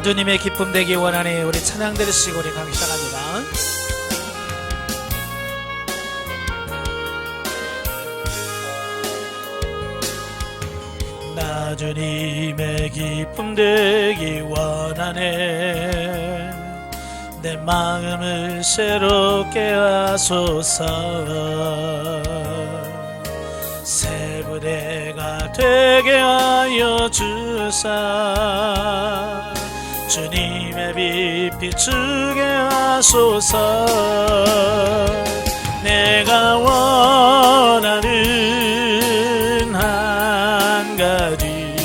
주님의 기쁨 되기 원하니 우리 찬양 들으시고 우리 강의 시작합니다. 나 주님의 기쁨 되기 원하네. 내 마음을 새롭게 하소서. 새 부대가 되게 하여 주사 주님의 빛 비추게 하소서. 내가 원하는 한 가지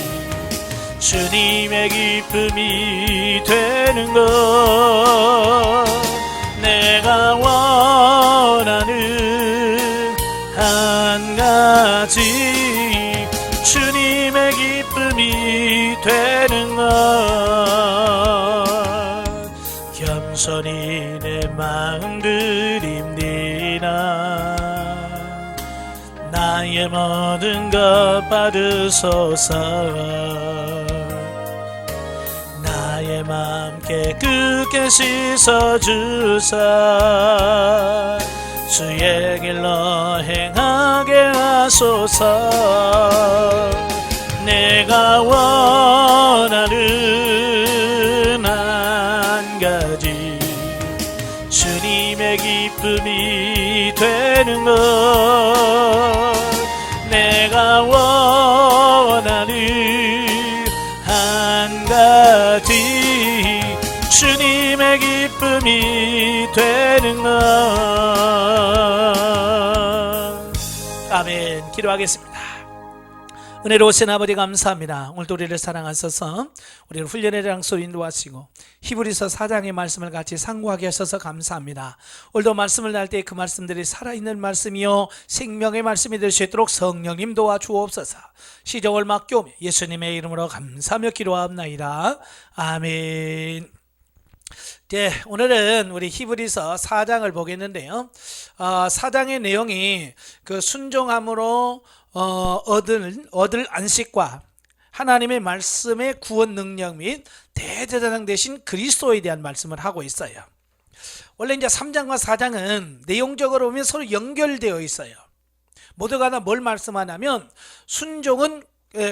주님의 기쁨이 되는 것. 내가 원하는 한 가지 주님의 기쁨이 되는 것. 겸손히 내 마음 드립니다. 나의 모든 것 받으소서. 나의 마음 깨끗게 씻어주사 주의 길로 행하게 하소서. 내가 원하는 한 가지 주님의 기쁨이 되는 것. 내가 원하는 한 가지 주님의 기쁨이 되는 것. 아멘. 기도하겠습니다. 은혜로우신 아버지 감사합니다. 오늘도 우리를 사랑하셔서 우리를 훈련의 장소로 인도하시고 히브리서 4장의 말씀을 같이 상고하게 하셔서 감사합니다. 오늘도 말씀을 날 때 그 말씀들이 살아있는 말씀이요 생명의 말씀이 될 수 있도록 성령님 도와주옵소서. 시정을 맡겨오며 예수님의 이름으로 감사하며 기도하옵나이다. 아멘. 네, 오늘은 우리 히브리서 4장을 보겠는데요. 4장의 내용이 그 순종함으로 얻을 안식과 하나님의 말씀의 구원 능력 및 대제사장 되신 그리스도에 대한 말씀을 하고 있어요. 원래 이제 3장과 4장은 내용적으로 보면 서로 연결되어 있어요. 모두가 다 뭘 말씀하냐면 순종은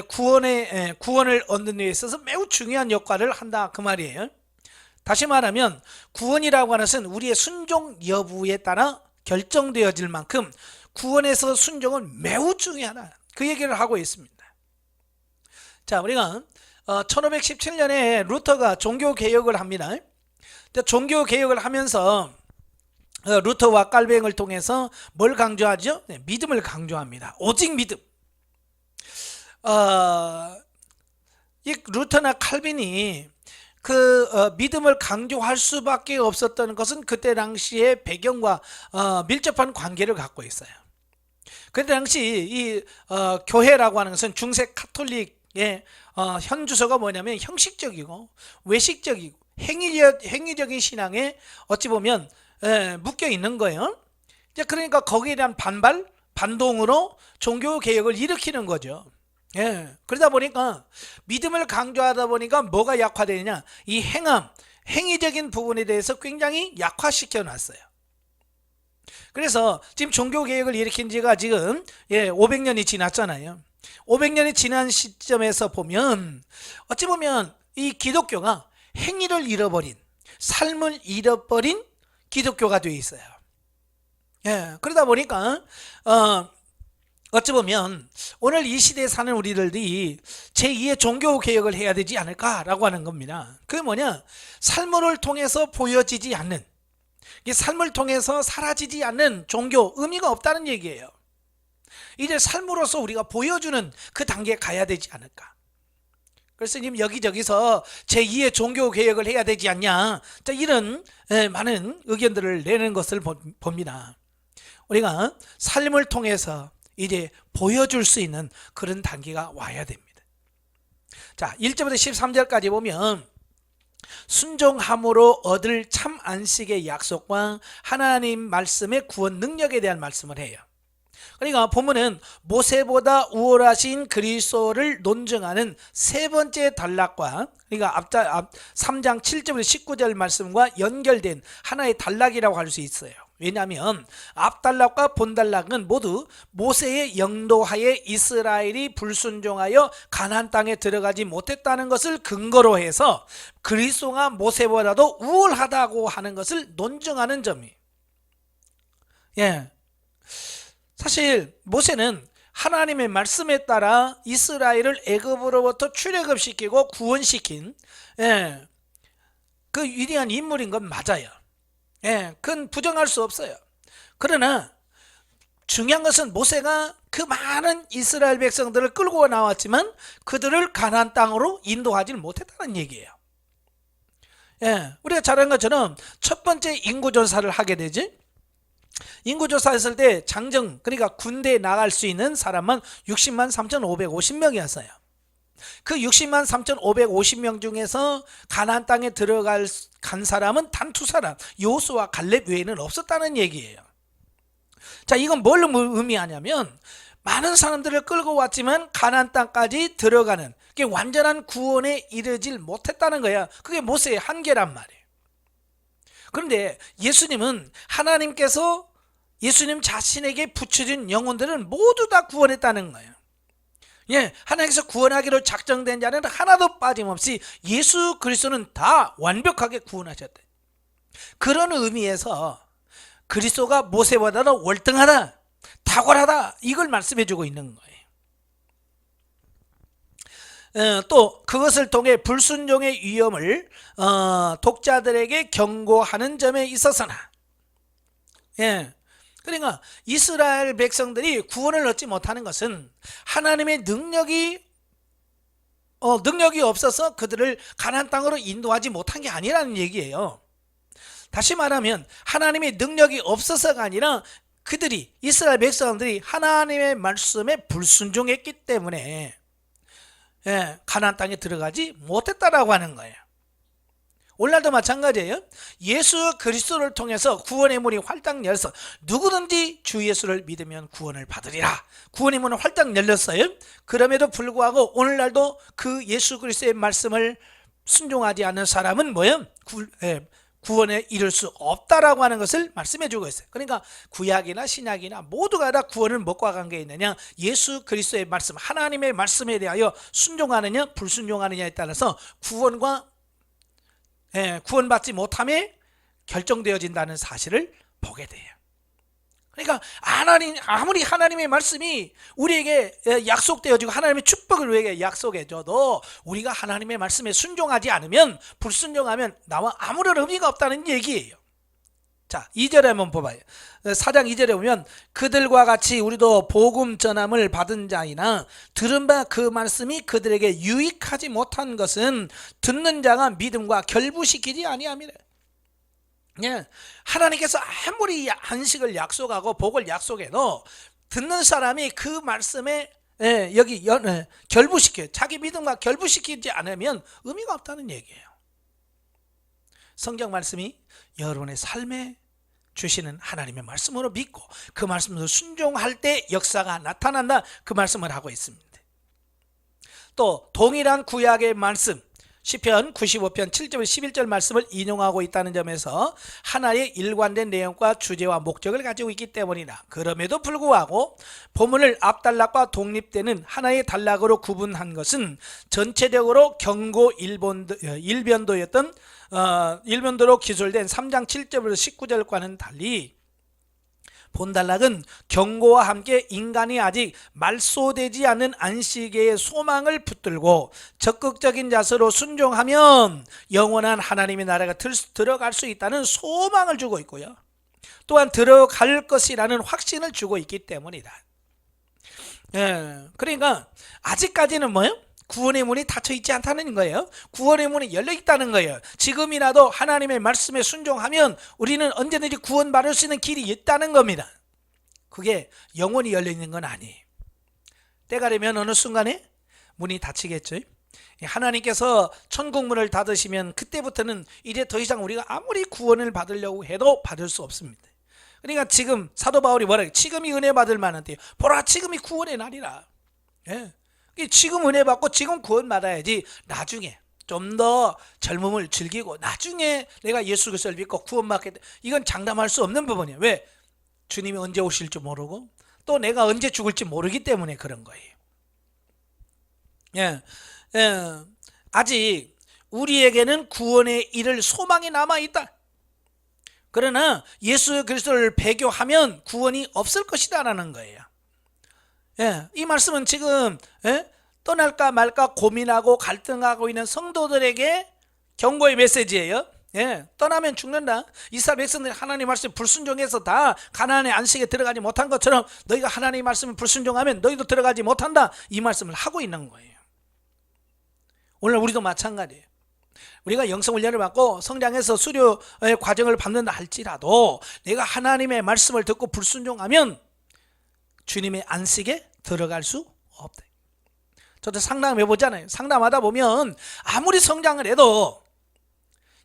구원을 얻는 데 있어서 매우 중요한 역할을 한다 그 말이에요. 다시 말하면 구원이라고 하는 것은 우리의 순종 여부에 따라 결정되어질 만큼 구원에서 순종은 매우 중요하다 그 얘기를 하고 있습니다. 자, 우리가 1517년에 루터가 종교개혁을 합니다. 종교개혁을 하면서 루터와 칼뱅을 통해서 뭘 강조하죠? 네, 믿음을 강조합니다. 오직 믿음. 이 루터나 칼빈이 믿음을 강조할 수밖에 없었던 것은 그때 당시의 배경과 밀접한 관계를 갖고 있어요. 그때 당시 이 교회라고 하는 것은 중세 카톨릭의 현주소가 뭐냐면 형식적이고 외식적이고 행위적인 신앙에 어찌 보면 묶여 있는 거예요. 그러니까 거기에 대한 반동으로 종교 개혁을 일으키는 거죠. 그러다 보니까 믿음을 강조하다 보니까 뭐가 약화되느냐, 이 행위적인 부분에 대해서 굉장히 약화시켜 놨어요. 그래서 지금 종교개혁을 일으킨 지가 지금 500년이 지났잖아요. 500년이 지난 시점에서 보면 어찌 보면 이 기독교가 행위를 잃어버린, 삶을 잃어버린 기독교가 되어 있어요. 그러다 보니까 어찌 보면 오늘 이 시대에 사는 우리들이 제2의 종교개혁을 해야 되지 않을까라고 하는 겁니다. 그게 뭐냐, 삶을 통해서 보여지지 않는, 삶을 통해서 사라지지 않는 종교, 의미가 없다는 얘기예요. 이제 삶으로서 우리가 보여주는 그 단계에 가야 되지 않을까. 그래서 지금 여기저기서 제2의 종교개혁을 해야 되지 않냐, 이런 많은 의견들을 내는 것을 봅니다. 우리가 삶을 통해서 이제 보여줄 수 있는 그런 단계가 와야 됩니다. 자, 1절부터 13절까지 보면 순종함으로 얻을 참 안식의 약속과 하나님 말씀의 구원 능력에 대한 말씀을 해요. 그러니까 보면은 모세보다 우월하신 그리스도를 논증하는 세 번째 단락과, 그러니까 앞 3장 7절부터 19절 말씀과 연결된 하나의 단락이라고 할 수 있어요. 왜냐하면 앞 단락과 본 단락은 모두 모세의 영도하에 이스라엘이 불순종하여 가나안 땅에 들어가지 못했다는 것을 근거로 해서 그리스도가 모세보다도 우월하다고 하는 것을 논증하는 점이에요. 예. 사실 모세는 하나님의 말씀에 따라 이스라엘을 애굽으로부터 출애굽시키고 구원시킨 그 위대한 인물인 건 맞아요. 그건 부정할 수 없어요. 그러나 중요한 것은 모세가 그 많은 이스라엘 백성들을 끌고 나왔지만 그들을 가나안 땅으로 인도하지는 못했다는 얘기예요. 우리가 잘 아는 것처럼 첫 번째 인구조사를 하게 되지. 인구조사했을 때 장정, 그러니까 군대에 나갈 수 있는 사람만 60만 3,550명이었어요. 그 60만 3,550명 중에서 가나안 땅에 간 사람은 단 두 사람, 여호수아 갈렙 외에는 없었다는 얘기예요. 자, 이건 뭘 의미하냐면 많은 사람들을 끌고 왔지만 가나안 땅까지 들어가는, 그게 완전한 구원에 이르질 못했다는 거야. 그게 모세의 한계란 말이에요. 그런데 예수님은 하나님께서 예수님 자신에게 붙여준 영혼들은 모두 다 구원했다는 거예요. 하나님께서 구원하기로 작정된 자는 하나도 빠짐없이 예수 그리스도는 다 완벽하게 구원하셨대. 그런 의미에서 그리스도가 모세보다도 월등하다, 탁월하다, 이걸 말씀해주고 있는 거예요. 또 그것을 통해 불순종의 위험을 독자들에게 경고하는 점에 있어서나, 그러니까 이스라엘 백성들이 구원을 얻지 못하는 것은 하나님의 능력이 없어서 그들을 가나안 땅으로 인도하지 못한 게 아니라는 얘기예요. 다시 말하면 하나님의 능력이 없어서가 아니라 그들이, 이스라엘 백성들이 하나님의 말씀에 불순종했기 때문에 가나안 땅에 들어가지 못했다라고 하는 거예요. 오늘날도 마찬가지예요. 예수 그리스도를 통해서 구원의 문이 활짝 열려서 누구든지 주 예수를 믿으면 구원을 받으리라. 구원의 문은 활짝 열렸어요. 그럼에도 불구하고 오늘날도 그 예수 그리스도의 말씀을 순종하지 않는 사람은 뭐예요? 구원에 이를 수 없다라고 하는 것을 말씀해 주고 있어요. 그러니까 구약이나 신약이나 모두가 다 구원을 뭐과 관계에 있느냐? 예수 그리스도의 말씀, 하나님의 말씀에 대하여 순종하느냐 불순종하느냐에 따라서 구원받지 못함에 결정되어진다는 사실을 보게 돼요. 그러니까 아무리 하나님의 말씀이 우리에게 약속되어지고 하나님의 축복을 우리에게 약속해줘도 우리가 하나님의 말씀에 순종하지 않으면, 불순종하면 나와 아무런 의미가 없다는 얘기예요. 자, 2절에 한번 봐봐요. 4장 2절에 보면 그들과 같이 우리도 복음 전함을 받은 자이나 들은 바 그 말씀이 그들에게 유익하지 못한 것은 듣는 자가 믿음과 결부시키지 아니함이래. 하나님께서 아무리 안식을 약속하고 복을 약속해도 듣는 사람이 그 말씀에 결부시켜요. 자기 믿음과 결부시키지 않으면 의미가 없다는 얘기예요. 성경 말씀이 여러분의 삶에 주시는 하나님의 말씀으로 믿고 그 말씀으로 순종할 때 역사가 나타난다, 그 말씀을 하고 있습니다. 또 동일한 구약의 말씀, 시편 95편 7절 11절 말씀을 인용하고 있다는 점에서 하나의 일관된 내용과 주제와 목적을 가지고 있기 때문이다. 그럼에도 불구하고 본문을 앞단락과 독립되는 하나의 단락으로 구분한 것은 전체적으로 경고 일변도였던 일변도로 기술된 3장 7절부터 19절과는 달리 본 단락은 경고와 함께 인간이 아직 말소되지 않은 안식의 소망을 붙들고 적극적인 자세로 순종하면 영원한 하나님의 나라가 들어갈 수 있다는 소망을 주고 있고요, 또한 들어갈 것이라는 확신을 주고 있기 때문이다. 그러니까 아직까지는 뭐예요? 구원의 문이 닫혀 있지 않다는 거예요. 구원의 문이 열려 있다는 거예요. 지금이라도 하나님의 말씀에 순종하면 우리는 언제든지 구원받을 수 있는 길이 있다는 겁니다. 그게 영원히 열려 있는 건 아니에요. 때가 되면 어느 순간에 문이 닫히겠죠. 하나님께서 천국 문을 닫으시면 그때부터는 이제 더 이상 우리가 아무리 구원을 받으려고 해도 받을 수 없습니다. 그러니까 지금 사도 바울이 뭐라 해요? 지금이 은혜 받을 만한데요. 보라, 지금이 구원의 날이라. 예. 지금 은혜 받고 지금 구원 받아야지 나중에 좀 더 젊음을 즐기고 나중에 내가 예수 그리스도를 믿고 구원받겠다, 이건 장담할 수 없는 부분이에요. 왜? 주님이 언제 오실 줄 모르고 또 내가 언제 죽을지 모르기 때문에 그런 거예요. 예. 예. 아직 우리에게는 구원에 이를 소망이 남아있다. 그러나 예수 그리스도를 배교하면 구원이 없을 것이다 라는 거예요. 예, 이 말씀은 지금 떠날까 말까 고민하고 갈등하고 있는 성도들에게 경고의 메시지예요. 예, 떠나면 죽는다. 이스라엘 백성들이 하나님 말씀에 불순종해서 다 가나안의 안식에 들어가지 못한 것처럼 너희가 하나님 말씀에 불순종하면 너희도 들어가지 못한다, 이 말씀을 하고 있는 거예요. 오늘 우리도 마찬가지예요. 우리가 영성훈련을 받고 성장해서 수료의 과정을 받는다 할지라도 내가 하나님의 말씀을 듣고 불순종하면 주님의 안식에 들어갈 수 없다. 저도 상담해 보잖아요. 상담하다 보면 아무리 성장을 해도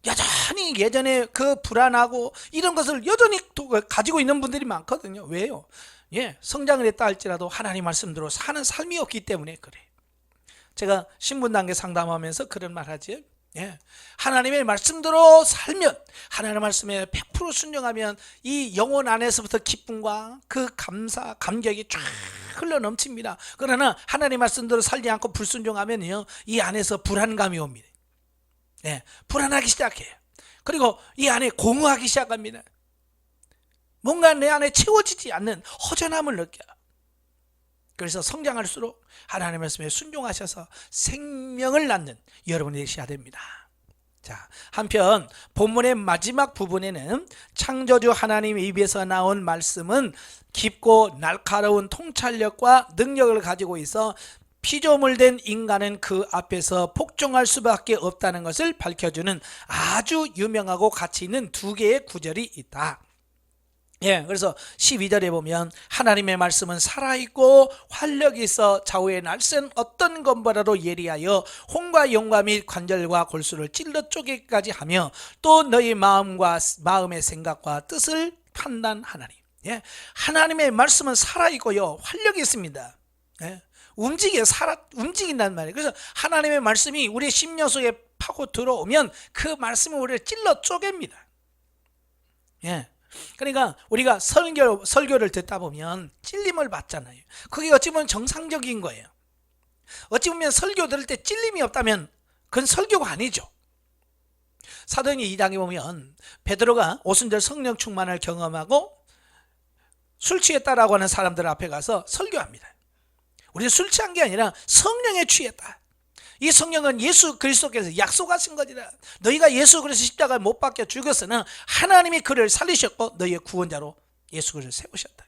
여전히 예전에 그 불안하고 이런 것을 여전히 가지고 있는 분들이 많거든요. 왜요? 예, 성장을 했다 할지라도 하나님 말씀대로 사는 삶이 없기 때문에 그래. 제가 신분단계 상담하면서 그런 말 하지. 예, 하나님의 말씀대로 살면, 하나님의 말씀에 100% 순종하면 이 영혼 안에서부터 기쁨과 그 감사, 감격이 쫙 흘러 넘칩니다. 그러나 하나님의 말씀대로 살지 않고 불순종하면요, 이 안에서 불안감이 옵니다. 예, 불안하기 시작해요. 그리고 이 안에 공허하기 시작합니다. 뭔가 내 안에 채워지지 않는 허전함을 느껴요. 그래서 성장할수록 하나님의 말씀에 순종하셔서 생명을 낳는 여러분이 되셔야 됩니다. 자, 한편 본문의 마지막 부분에는 창조주 하나님의 입에서 나온 말씀은 깊고 날카로운 통찰력과 능력을 가지고 있어 피조물된 인간은 그 앞에서 복종할 수밖에 없다는 것을 밝혀주는 아주 유명하고 가치 있는 두 개의 구절이 있다. 예, 그래서 12절에 보면 하나님의 말씀은 살아있고 활력이 있어 좌우에 날쌘 어떤 검보라도 예리하여 혼과 영과 및 관절과 골수를 찔러 쪼개기까지 하며 또 너희 마음의 생각과 뜻을 판단하나니. 예, 하나님의 말씀은 살아있고요, 활력이 있습니다. 예, 움직인단 말이에요. 그래서 하나님의 말씀이 우리의 심령 속에 파고 들어오면 그 말씀이 우리를 찔러 쪼갭니다. 예. 그러니까 우리가 설교를 듣다 보면 찔림을 받잖아요. 그게 어찌 보면 정상적인 거예요. 어찌 보면 설교 들을 때 찔림이 없다면 그건 설교가 아니죠. 사도행전 2장에 보면 베드로가 오순절 성령 충만을 경험하고 술 취했다라고 하는 사람들 앞에 가서 설교합니다. 우리는 술 취한 게 아니라 성령에 취했다. 이 성령은 예수 그리스도께서 약속하신 것이라. 너희가 예수 그리스도 십자가에 못 박혀 죽었으나 하나님이 그를 살리셨고 너희의 구원자로 예수 그리스도를 세우셨다.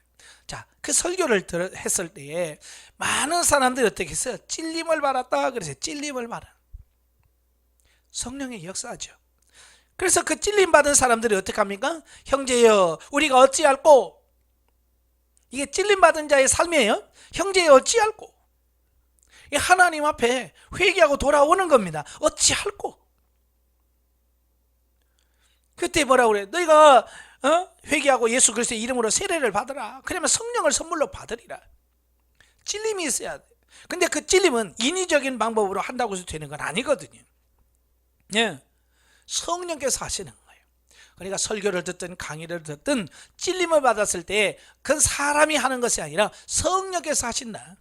자, 그 설교를 했을 때에 많은 사람들이 어떻게 했어요? 찔림을 받았다. 그래서 찔림을 받아. 성령의 역사죠. 그래서 그 찔림 받은 사람들이 어떻게 합니까? 형제여, 우리가 어찌할꼬? 이게 찔림 받은 자의 삶이에요. 형제여, 어찌할꼬? 하나님 앞에 회개하고 돌아오는 겁니다. 어찌할꼬? 그때 뭐라고 그래? 너희가 회개하고 예수 그리스도의 이름으로 세례를 받으라. 그러면 성령을 선물로 받으리라. 찔림이 있어야 돼. 근데 그 찔림은 인위적인 방법으로 한다고 해서 되는 건 아니거든요. 예, 성령께서 하시는 거예요. 그러니까 설교를 듣든 강의를 듣든 찔림을 받았을 때 그건 사람이 하는 것이 아니라 성령께서 하신다.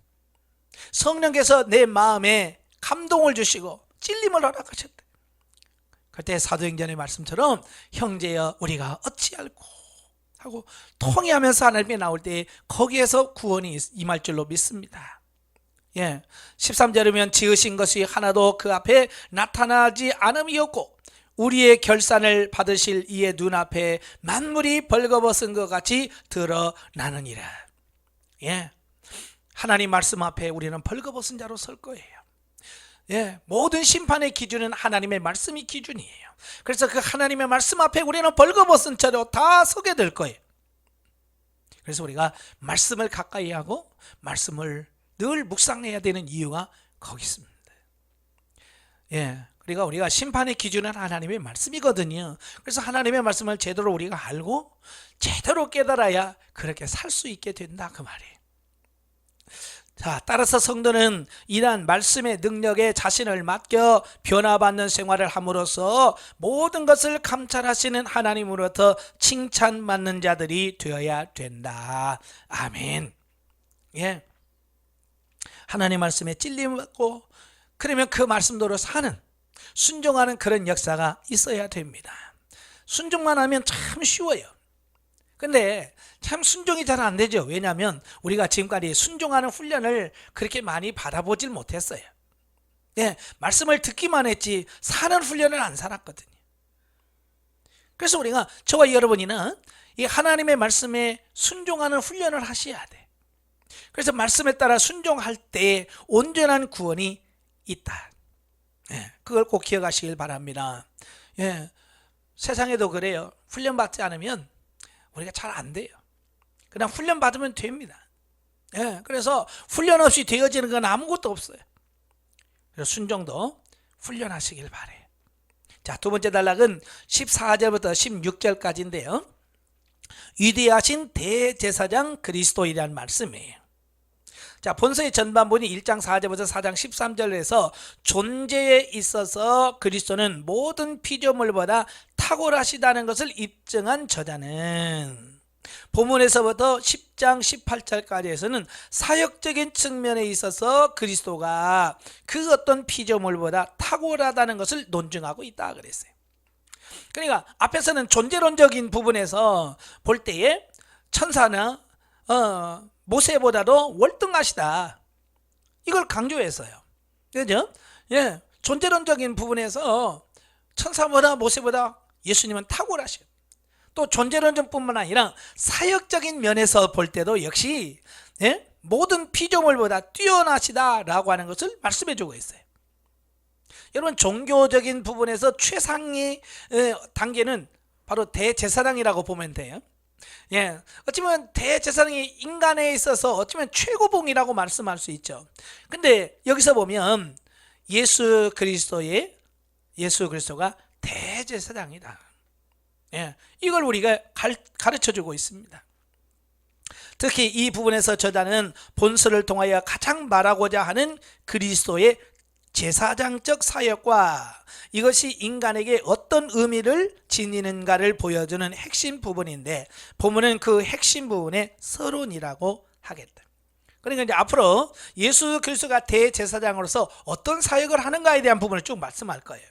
성령께서 내 마음에 감동을 주시고 찔림을 허락하셨다. 그때 사도행전의 말씀처럼 형제여 우리가 어찌할꼬 하고 통회하면서 하나님께 나올 때 거기에서 구원이 임할 줄로 믿습니다. 예, 13절이면 지으신 것이 하나도 그 앞에 나타나지 않음이었고 우리의 결산을 받으실 이의 눈앞에 만물이 벌거벗은 것 같이 드러나느니라. 예, 하나님 말씀 앞에 우리는 벌거벗은 자로 설 거예요. 예, 모든 심판의 기준은 하나님의 말씀이 기준이에요. 그래서 그 하나님의 말씀 앞에 우리는 벌거벗은 자로 다 서게 될 거예요. 그래서 우리가 말씀을 가까이 하고 말씀을 늘 묵상해야 되는 이유가 거기 있습니다. 예, 그러니까 우리가 심판의 기준은 하나님의 말씀이거든요. 그래서 하나님의 말씀을 제대로 우리가 알고 제대로 깨달아야 그렇게 살 수 있게 된다 그 말이에요. 자, 따라서 성도는 이러한 말씀의 능력에 자신을 맡겨 변화받는 생활을 함으로써 모든 것을 감찰하시는 하나님으로부터 칭찬받는 자들이 되어야 된다. 아멘. 예. 하나님 말씀에 찔림받고 그러면 그 말씀대로 사는, 순종하는 그런 역사가 있어야 됩니다. 순종만 하면 참 쉬워요. 근데 참 순종이 잘 안 되죠. 왜냐하면 우리가 지금까지 순종하는 훈련을 그렇게 많이 받아보질 못했어요. 예, 말씀을 듣기만 했지 사는 훈련을 안 살았거든요. 그래서 우리가, 저와 여러분이는 이 하나님의 말씀에 순종하는 훈련을 하셔야 돼. 그래서 말씀에 따라 순종할 때 온전한 구원이 있다. 예, 그걸 꼭 기억하시길 바랍니다. 예, 세상에도 그래요. 훈련받지 않으면 우리가 잘 안 돼요. 그냥 훈련 받으면 됩니다. 예, 그래서 훈련 없이 되어지는 건 아무것도 없어요. 그래서 순종도 훈련하시길 바래요. 자, 두 번째 단락은 14절부터 16절까지인데요. 위대하신 대제사장 그리스도이라는 말씀이에요. 자, 본서의 전반부는 1장 4절부터 4장 13절에서 존재에 있어서 그리스도는 모든 피조물보다 탁월하시다는 것을 입증한 저자는, 본문에서부터 10장 18절까지에서는 사역적인 측면에 있어서 그리스도가 그 어떤 피조물보다 탁월하다는 것을 논증하고 있다 그랬어요. 그러니까 앞에서는 존재론적인 부분에서 볼 때에 천사나 모세보다도 월등하시다, 이걸 강조했어요. 그죠? 예, 존재론적인 부분에서 천사보다 모세보다 예수님은 탁월하셔요. 또 존재론적뿐만 아니라 사역적인 면에서 볼 때도 역시, 예, 모든 피조물보다 뛰어나시다라고 하는 것을 말씀해 주고 있어요. 여러분, 종교적인 부분에서 최상의 단계는 바로 대제사장이라고 보면 돼요. 예, 어쩌면 대제사장이 인간에 있어서 어쩌면 최고봉이라고 말씀할 수 있죠. 근데 여기서 보면 예수 그리스도가 대제사장이다. 예, 이걸 우리가 가르쳐주고 있습니다. 특히 이 부분에서 저자는 본서를 통하여 가장 말하고자 하는 그리스도의 제사장적 사역과 이것이 인간에게 어떤 의미를 지니는가를 보여주는 핵심 부분인데, 본문은 그 핵심 부분의 서론이라고 하겠다. 그러니까 이제 앞으로 예수 그리스도가 대제사장으로서 어떤 사역을 하는가에 대한 부분을 쭉 말씀할 거예요.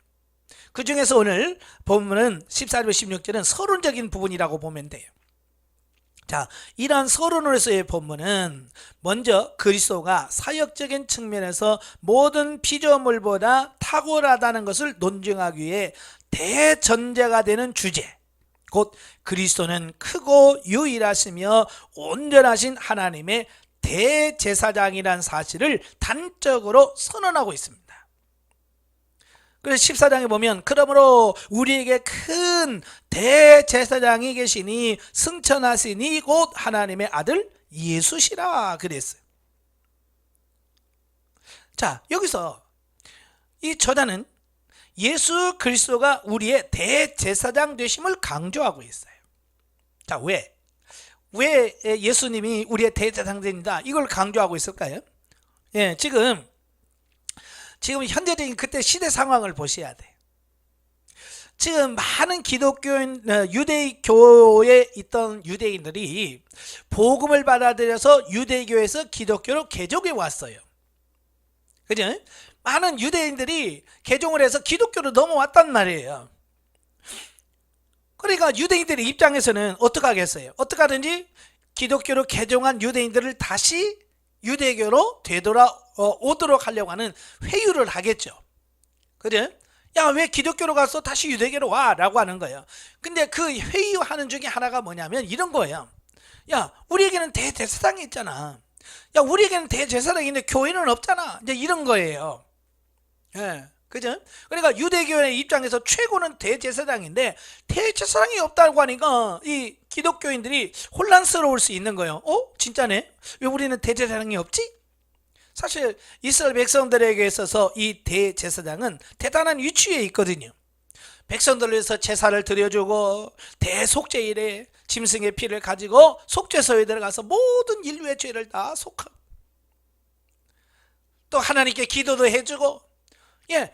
그 중에서 오늘 본문은 14절 16절은 서론적인 부분이라고 보면 돼요. 자, 이러한 서론으로서의 본문은 먼저 그리스도가 사역적인 측면에서 모든 피조물보다 탁월하다는 것을 논증하기 위해 대전제가 되는 주제, 곧 그리스도는 크고 유일하시며 온전하신 하나님의 대제사장이라는 사실을 단적으로 선언하고 있습니다. 그래서 14장에 보면 그러므로 우리에게 큰 대제사장이 계시니 승천하시니 곧 하나님의 아들 예수시라 그랬어요. 자, 여기서 이 저자는 예수 그리스도가 우리의 대제사장 되심을 강조하고 있어요. 자, 왜 예수님이 우리의 대제사장 됩니다, 이걸 강조하고 있을까요? 예, 지금 현재적인 그때 시대 상황을 보셔야 돼. 지금 많은 기독교인, 유대교에 있던 유대인들이 복음을 받아들여서 유대교에서 기독교로 개종해 왔어요. 그죠? 많은 유대인들이 개종을 해서 기독교로 넘어왔단 말이에요. 그러니까 유대인들의 입장에서는 어떻게 하겠어요? 어떻게 하든지 기독교로 개종한 유대인들을 다시 유대교로 되돌아오도록 하려고 하는 회유를 하겠죠. 그래? 야, 왜 기독교로 가서 다시 유대교로 와? 라고 하는 거예요. 근데 그 회유하는 중에 하나가 뭐냐면 이런 거예요. 야, 우리에게는 대제사장이 있잖아. 야, 우리에게는 대제사장이 있는데 교회는 없잖아. 이제 이런 거예요. 예. 그죠? 그러니까 유대교의 입장에서 최고는 대제사장인데 대제사장이 없다고 하니까 이 기독교인들이 혼란스러울 수 있는 거예요. 진짜네? 왜 우리는 대제사장이 없지? 사실 이스라엘 백성들에게 있어서 이 대제사장은 대단한 위치에 있거든요. 백성들을 위해서 제사를 드려주고 대속죄일에 짐승의 피를 가지고 속죄소에 들어가서 모든 인류의 죄를 다 속하고 또 하나님께 기도도 해주고,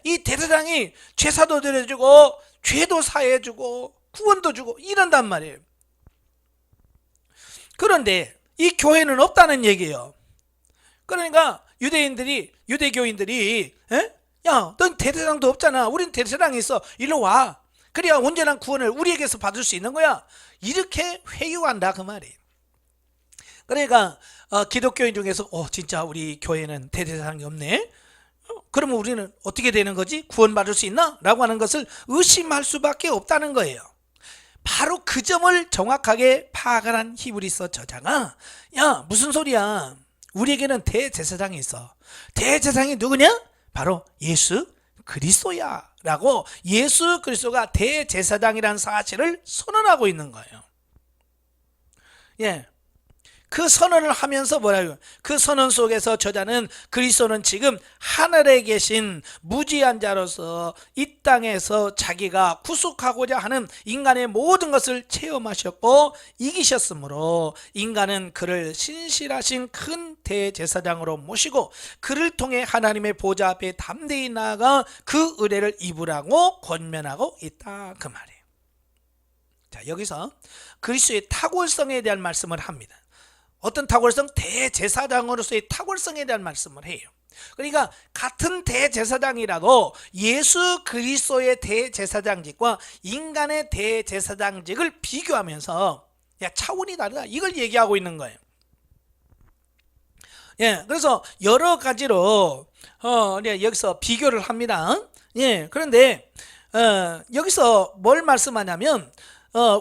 이 대제사장이 제사도 드려주고 죄도 사해주고 구원도 주고 이런단 말이에요. 그런데 이 교회는 없다는 얘기예요. 그러니까 유대교인들이 야, 넌 대제사장도 없잖아. 우린 대제사장이 있어. 일로 와. 그래야 온전한 구원을 우리에게서 받을 수 있는 거야. 이렇게 회유한다 그 말이에요. 그러니까 기독교인 중에서 진짜 우리 교회는 대제사장이 없네. 그러면 우리는 어떻게 되는 거지? 구원받을 수 있나? 라고 하는 것을 의심할 수밖에 없다는 거예요. 바로 그 점을 정확하게 파악을 한 히브리서 저자가, 야, 무슨 소리야? 우리에게는 대제사장이 있어. 대제사장이 누구냐? 바로 예수 그리스도야 라고 예수 그리스도가 대제사장이라는 사실을 선언하고 있는 거예요. 그 선언을 하면서 뭐라고요? 그 선언 속에서 저자는 그리스도는 지금 하늘에 계신 무지한 자로서 이 땅에서 자기가 구속하고자 하는 인간의 모든 것을 체험하셨고 이기셨으므로 인간은 그를 신실하신 큰 대제사장으로 모시고 그를 통해 하나님의 보좌 앞에 담대히 나아가 그 의뢰를 입으라고 권면하고 있다 그 말이에요. 자, 여기서 그리스도의 탁월성에 대한 말씀을 합니다. 어떤 탁월성? 대제사장으로서의 탁월성에 대한 말씀을 해요. 그러니까 같은 대제사장이라도 예수 그리스도의 대제사장직과 인간의 대제사장직을 비교하면서 차원이 다르다 이걸 얘기하고 있는 거예요. 그래서 여러 가지로 여기서 비교를 합니다. 그런데 여기서 뭘 말씀하냐면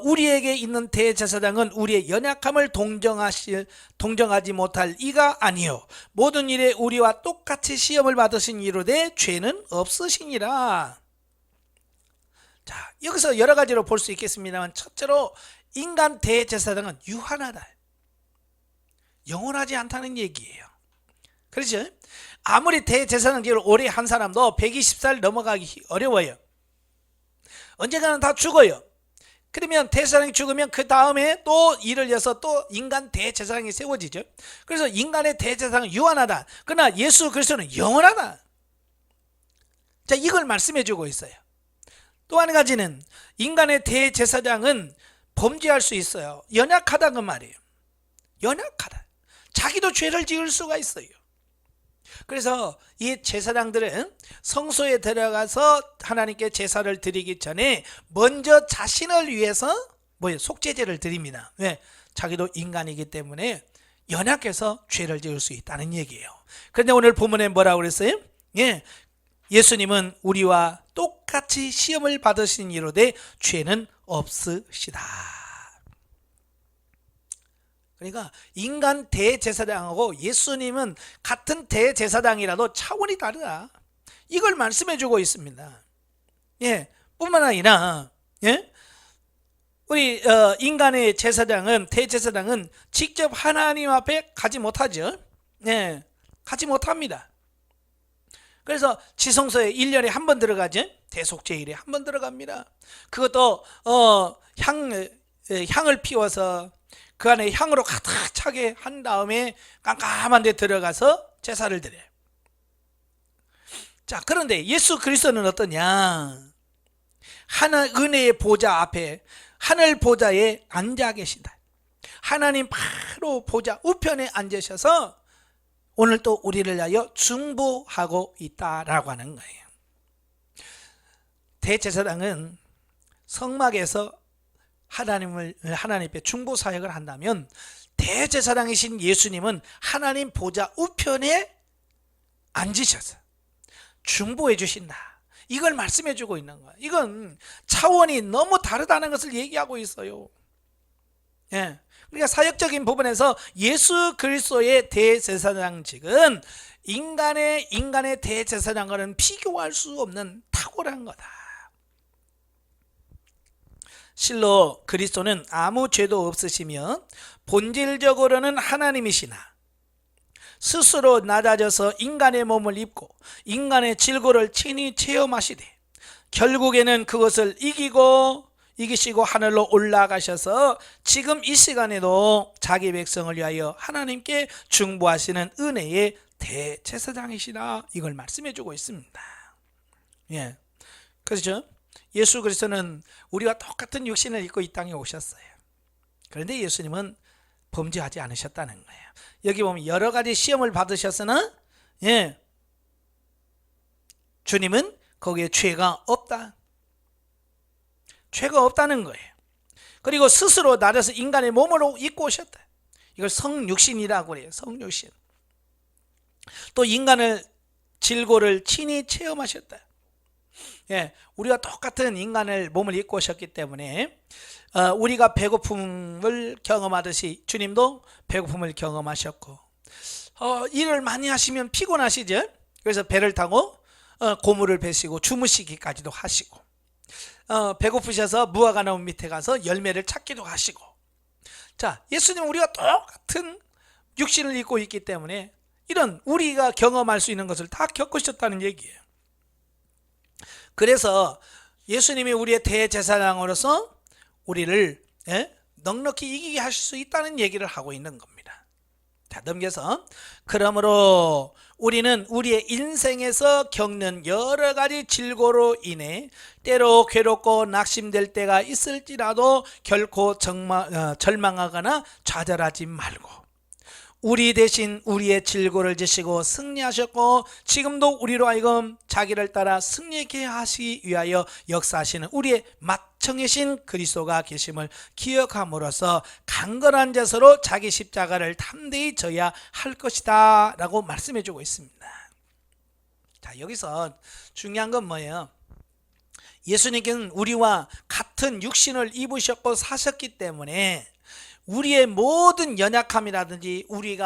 우리에게 있는 대제사장은 우리의 연약함을 동정하지 못할 이가 아니요 모든 일에 우리와 똑같이 시험을 받으신 이로되 죄는 없으시니라. 자, 여기서 여러 가지로 볼 수 있겠습니다만 첫째로 인간 대제사장은 유한하다, 영원하지 않다는 얘기예요. 그렇죠? 아무리 대제사장직을 오래 한 사람도 120살 넘어가기 어려워요. 언젠가는 다 죽어요. 그러면 대제사장이 죽으면 그 다음에 또 이를 이어서 또 인간 대제사장이 세워지죠. 그래서 인간의 대제사장은 유한하다. 그러나 예수 그리스도는 영원하다. 자, 이걸 말씀해 주고 있어요. 또 한 가지는 인간의 대제사장은 범죄할 수 있어요. 연약하다 그 말이에요. 연약하다. 자기도 죄를 지을 수가 있어요. 그래서 이 제사장들은 성소에 들어가서 하나님께 제사를 드리기 전에 먼저 자신을 위해서 속죄제를 드립니다. 왜? 자기도 인간이기 때문에 연약해서 죄를 지을 수 있다는 얘기예요. 그런데 오늘 본문에 뭐라고 그랬어요? 예수님은 우리와 똑같이 시험을 받으신 이로되 죄는 없으시다. 그러니까 인간 대제사장하고 예수님은 같은 대제사장이라도 차원이 다르다. 이걸 말씀해 주고 있습니다. 뿐만 아니라 우리 인간의 대제사장은 직접 하나님 앞에 가지 못하죠. 가지 못합니다. 그래서 지성소에 1년에 한 번 들어가죠. 대속죄일에 한 번 들어갑니다. 그것도 향을 피워서 그 안에 향으로 가득 차게 한 다음에 깜깜한 데 들어가서 제사를 드려요. 자, 그런데 예수 그리스도는 어떠냐? 하늘 은혜의 보좌 앞에 하늘 보좌에 앉아 계신다. 하나님 바로 보좌 우편에 앉으셔서 오늘 또 우리를 위하여 중보하고 있다라고 하는 거예요. 대제사장은 성막에서 하나님 앞에 중보 사역을 한다면 대제사장이신 예수님은 하나님 보좌 우편에 앉으셔서 중보해 주신다. 이걸 말씀해 주고 있는 거예요. 이건 차원이 너무 다르다는 것을 얘기하고 있어요. 그러니까 사역적인 부분에서 예수 그리스도의 대제사장직은 인간의 대제사장과는 비교할 수 없는 탁월한 거다. 실로 그리스도는 아무 죄도 없으시며 본질적으로는 하나님이시나 스스로 낮아져서 인간의 몸을 입고 인간의 질고를 친히 체험하시되 결국에는 그것을 이기시고 하늘로 올라가셔서 지금 이 시간에도 자기 백성을 위하여 하나님께 중보하시는 은혜의 대제사장이시다, 이걸 말씀해 주고 있습니다. 예, 그렇죠? 예수 그리스도는 우리와 똑같은 육신을 입고 이 땅에 오셨어요. 그런데 예수님은 범죄하지 않으셨다는 거예요. 여기 보면 여러 가지 시험을 받으셨으나 주님은 거기에 죄가 없다. 죄가 없다는 거예요. 그리고 스스로 나려서 인간의 몸으로 입고 오셨다. 이걸 성육신이라고 그래요. 성육신. 또 인간을 질고를 친히 체험하셨다. 우리가 똑같은 인간을 몸을 입고 오셨기 때문에 우리가 배고픔을 경험하듯이 주님도 배고픔을 경험하셨고, 일을 많이 하시면 피곤하시죠. 그래서 배를 타고 고물을 베시고 주무시기까지도 하시고, 배고프셔서 무화과 나무 밑에 가서 열매를 찾기도 하시고. 자, 예수님은 우리가 똑같은 육신을 입고 있기 때문에 이런 우리가 경험할 수 있는 것을 다 겪으셨다는 얘기예요. 그래서 예수님이 우리의 대제사장으로서 우리를 넉넉히 이기게 하실 수 있다는 얘기를 하고 있는 겁니다. 자, 넘겨서, 그러므로 우리는 우리의 인생에서 겪는 여러 가지 질고로 인해 때로 괴롭고 낙심될 때가 있을지라도 결코 절망하거나 좌절하지 말고, 우리 대신 우리의 질고를 지시고 승리하셨고 지금도 우리로 하여금 자기를 따라 승리케 하시기 위하여 역사하시는 우리의 맏형이신 그리스도가 계심을 기억함으로써 강건한 자세로 자기 십자가를 담대히 져야 할 것이다 라고 말씀해 주고 있습니다. 자, 여기서 중요한 건 뭐예요? 예수님께서는 우리와 같은 육신을 입으셨고 사셨기 때문에 우리의 모든 연약함이라든지 우리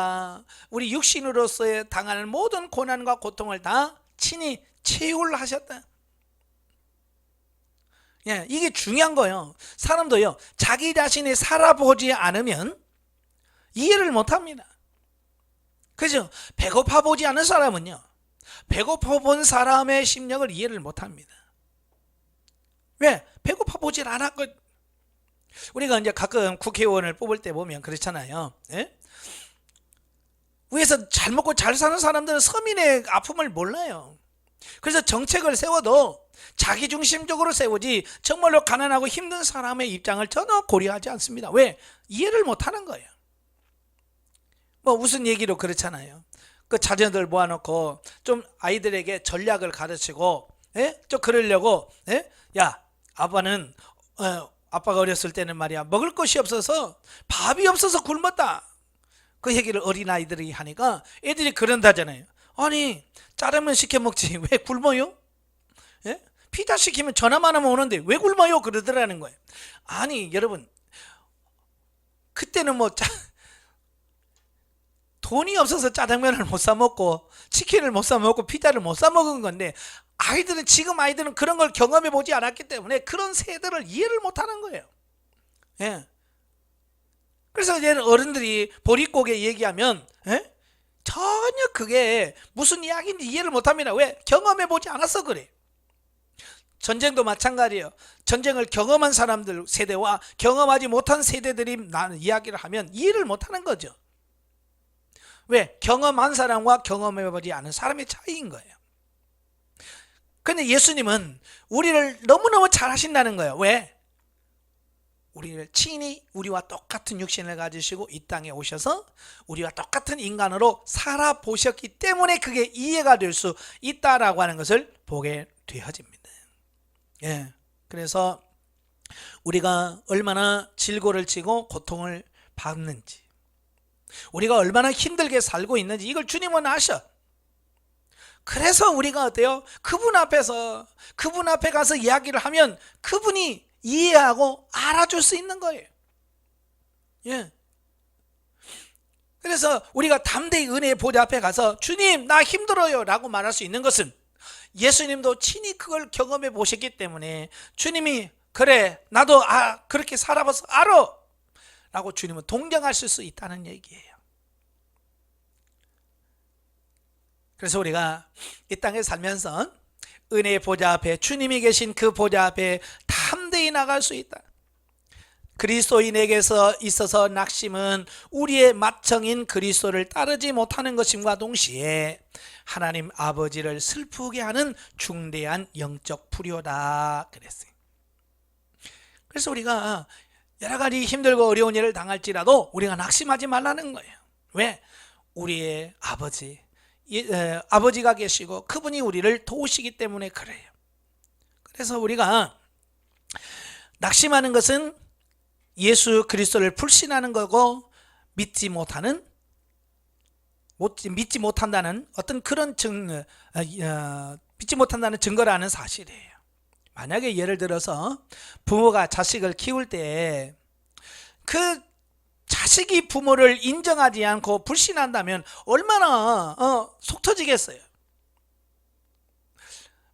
육신으로서의 당하는 모든 고난과 고통을 다 친히 체휼하셨다. 이게 중요한 거예요. 사람도요, 자기 자신이 살아보지 않으면 이해를 못합니다. 그죠? 배고파 보지 않은 사람은요, 배고파 본 사람의 심령을 이해를 못합니다. 왜? 배고파 보질 않았거든요. 우리가 이제 가끔 국회의원을 뽑을 때 보면 그렇잖아요. 위에서 잘 먹고 잘 사는 사람들은 서민의 아픔을 몰라요. 그래서 정책을 세워도 자기중심적으로 세우지 정말로 가난하고 힘든 사람의 입장을 전혀 고려하지 않습니다. 왜? 이해를 못하는 거예요. 뭐 무슨 얘기로 그렇잖아요. 그 자녀들 모아놓고 좀 아이들에게 전략을 가르치고 좀 그러려고 야, 아빠는 아빠가 어렸을 때는 말이야, 먹을 것이 없어서 밥이 없어서 굶었다, 그 얘기를 어린아이들이 하니까 애들이 그런다잖아요. 아니, 짜장면 시켜 먹지 왜 굶어요? 피자 시키면 전화만 하면 오는데 왜 굶어요? 그러더라는 거예요. 아니 여러분, 그때는 돈이 없어서 짜장면을 못 사 먹고 치킨을 못 사 먹고 피자를 못 사 먹은 건데, 지금 아이들은 그런 걸 경험해 보지 않았기 때문에 그런 세대를 이해를 못 하는 거예요. 그래서 이제 어른들이 보릿고개 얘기하면 전혀 그게 무슨 이야기인지 이해를 못 합니다. 왜? 경험해 보지 않아서 그래. 전쟁도 마찬가지예요. 전쟁을 경험한 사람들 세대와 경험하지 못한 세대들이 이야기를 하면 이해를 못 하는 거죠. 왜? 경험한 사람과 경험해보지 않은 사람의 차이인 거예요. 근데 예수님은 우리를 너무너무 잘 하신다는 거예요. 왜? 우리를 친히 우리와 똑같은 육신을 가지시고 이 땅에 오셔서 우리와 똑같은 인간으로 살아보셨기 때문에 그게 이해가 될 수 있다라고 하는 것을 보게 되어집니다. 그래서 우리가 얼마나 질고를 치고 고통을 받는지, 우리가 얼마나 힘들게 살고 있는지 이걸 주님은 아셔. 그래서 우리가 어때요? 그분 앞에 가서 이야기를 하면 그분이 이해하고 알아줄 수 있는 거예요. 그래서 우리가 담대히 은혜의 보좌 앞에 가서 주님 나 힘들어요 라고 말할 수 있는 것은 예수님도 친히 그걸 경험해 보셨기 때문에 주님이 그래 나도 그렇게 살아봐서 알아 라고 주님은 동정하실 수 있다는 얘기예요. 그래서 우리가 이 땅에 살면서 은혜의 보좌 앞에, 주님이 계신 그 보좌 앞에 담대히 나갈 수 있다. 그리스도인에게서 있어서 낙심은 우리의 맏형인 그리스도를 따르지 못하는 것임과 동시에 하나님 아버지를 슬프게 하는 중대한 영적 불효다 그랬어요. 그래서 우리가 여러 가지 힘들고 어려운 일을 당할지라도 우리가 낙심하지 말라는 거예요. 왜? 우리의 아버지가 계시고 그분이 우리를 도우시기 때문에 그래요. 그래서 우리가 낙심하는 것은 예수 그리스도를 불신하는 거고 믿지 못한다는 어떤 그런 믿지 못한다는 증거라는 사실이에요. 만약에 예를 들어서 부모가 자식을 키울 때 그 자식이 부모를 인정하지 않고 불신한다면 얼마나 속 터지겠어요.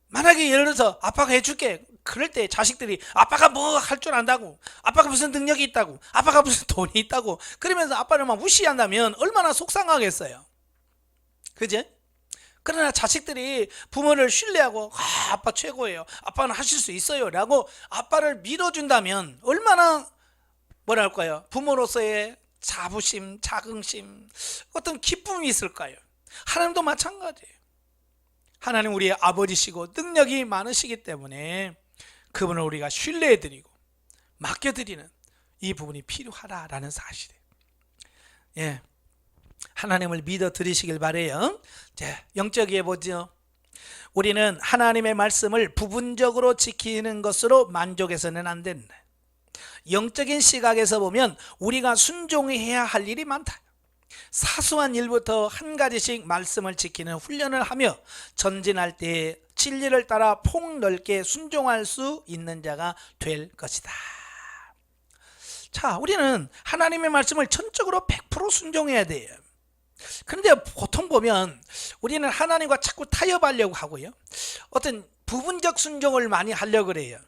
만약에 예를 들어서 아빠가 해줄게, 그럴 때 자식들이 아빠가 뭐 할 줄 안다고, 아빠가 무슨 능력이 있다고, 아빠가 무슨 돈이 있다고 그러면서 아빠를 막 무시한다면 얼마나 속상하겠어요. 그죠? 그러나 자식들이 부모를 신뢰하고 아빠 최고예요, 아빠는 하실 수 있어요 라고 아빠를 믿어준다면 얼마나 뭐랄까요, 부모로서의 자부심, 자긍심, 어떤 기쁨이 있을까요? 하나님도 마찬가지예요. 하나님 우리의 아버지시고 능력이 많으시기 때문에 그분을 우리가 신뢰해드리고 맡겨드리는 이 부분이 필요하다라는 사실이에요. 예, 하나님을 믿어드리시길 바라요. 자, 영적이에 보죠. 우리는 하나님의 말씀을 부분적으로 지키는 것으로 만족해서는 안 된다. 영적인 시각에서 보면 우리가 순종해야 할 일이 많다. 사소한 일부터 한 가지씩 말씀을 지키는 훈련을 하며 전진할 때 진리를 따라 폭넓게 순종할 수 있는 자가 될 것이다. 자, 우리는 하나님의 말씀을 전적으로 100% 순종해야 돼요. 그런데 보통 보면 우리는 하나님과 자꾸 타협하려고 하고요, 어떤 부분적 순종을 많이 하려고 그래요.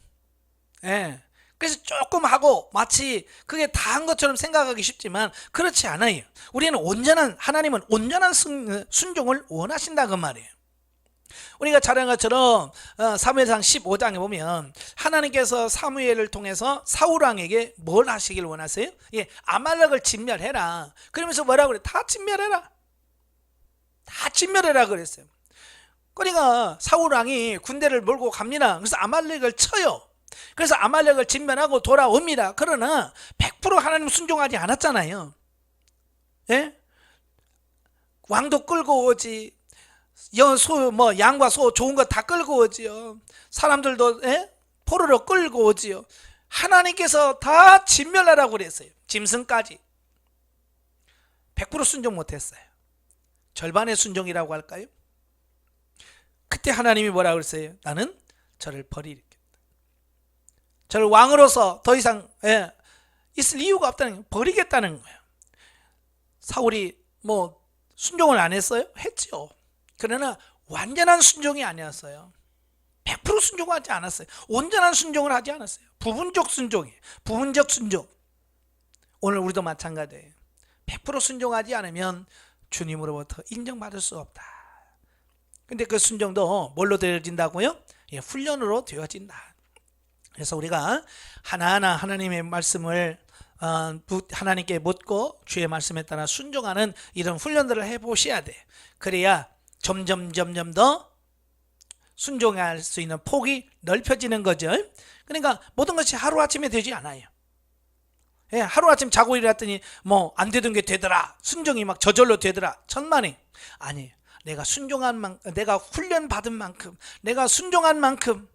예. 그래서 조금 하고 마치 그게 다 한 것처럼 생각하기 쉽지만 그렇지 않아요. 우리는 하나님은 온전한 순종을 원하신다 그 말이에요. 우리가 잘 아는 것처럼 사무엘상 15장에 보면 하나님께서 사무엘을 통해서 사울왕에게 뭘 하시길 원하세요? 예, 아말렉을 진멸해라. 그러면서 뭐라고 그래? 다 진멸해라. 다 진멸해라 그랬어요. 그러니까 사울왕이 군대를 몰고 갑니다. 그래서 아말렉을 쳐요. 그래서 아말렉을 진멸하고 돌아옵니다. 그러나 100% 하나님 순종하지 않았잖아요. 예? 왕도 끌고 오지, 양과 소 좋은 거 다 끌고 오지요. 사람들도 포로로 끌고 오지요. 하나님께서 다 진멸하라고 그랬어요. 짐승까지. 100% 순종 못했어요. 절반의 순종이라고 할까요? 그때 하나님이 뭐라고 그랬어요? 나는 저를 버리겠다. 저를 왕으로서 더 이상 있을 이유가 없다는 거예요. 버리겠다는 거예요. 사울이 뭐 순종을 안 했어요? 했죠. 그러나 완전한 순종이 아니었어요. 100% 순종하지 않았어요. 온전한 순종을 하지 않았어요. 부분적 순종이에요. 부분적 순종. 오늘 우리도 마찬가지예요. 100% 순종하지 않으면 주님으로부터 인정받을 수 없다. 근데 그 순종도 뭘로 되어진다고요? 훈련으로 되어진다. 그래서 우리가 하나하나 하나님의 말씀을 하나님께 묻고 주의 말씀에 따라 순종하는 이런 훈련들을 해보셔야 돼. 그래야 점점 더 순종할 수 있는 폭이 넓혀지는 거죠. 그러니까 모든 것이 하루아침에 되지 않아요. 예, 하루아침 자고 일어났더니 뭐 안 되던 게 되더라, 순종이 막 저절로 되더라, 천만에 아니에요. 내가 순종한 만큼, 내가 훈련받은 만큼, 내가 순종한 만큼,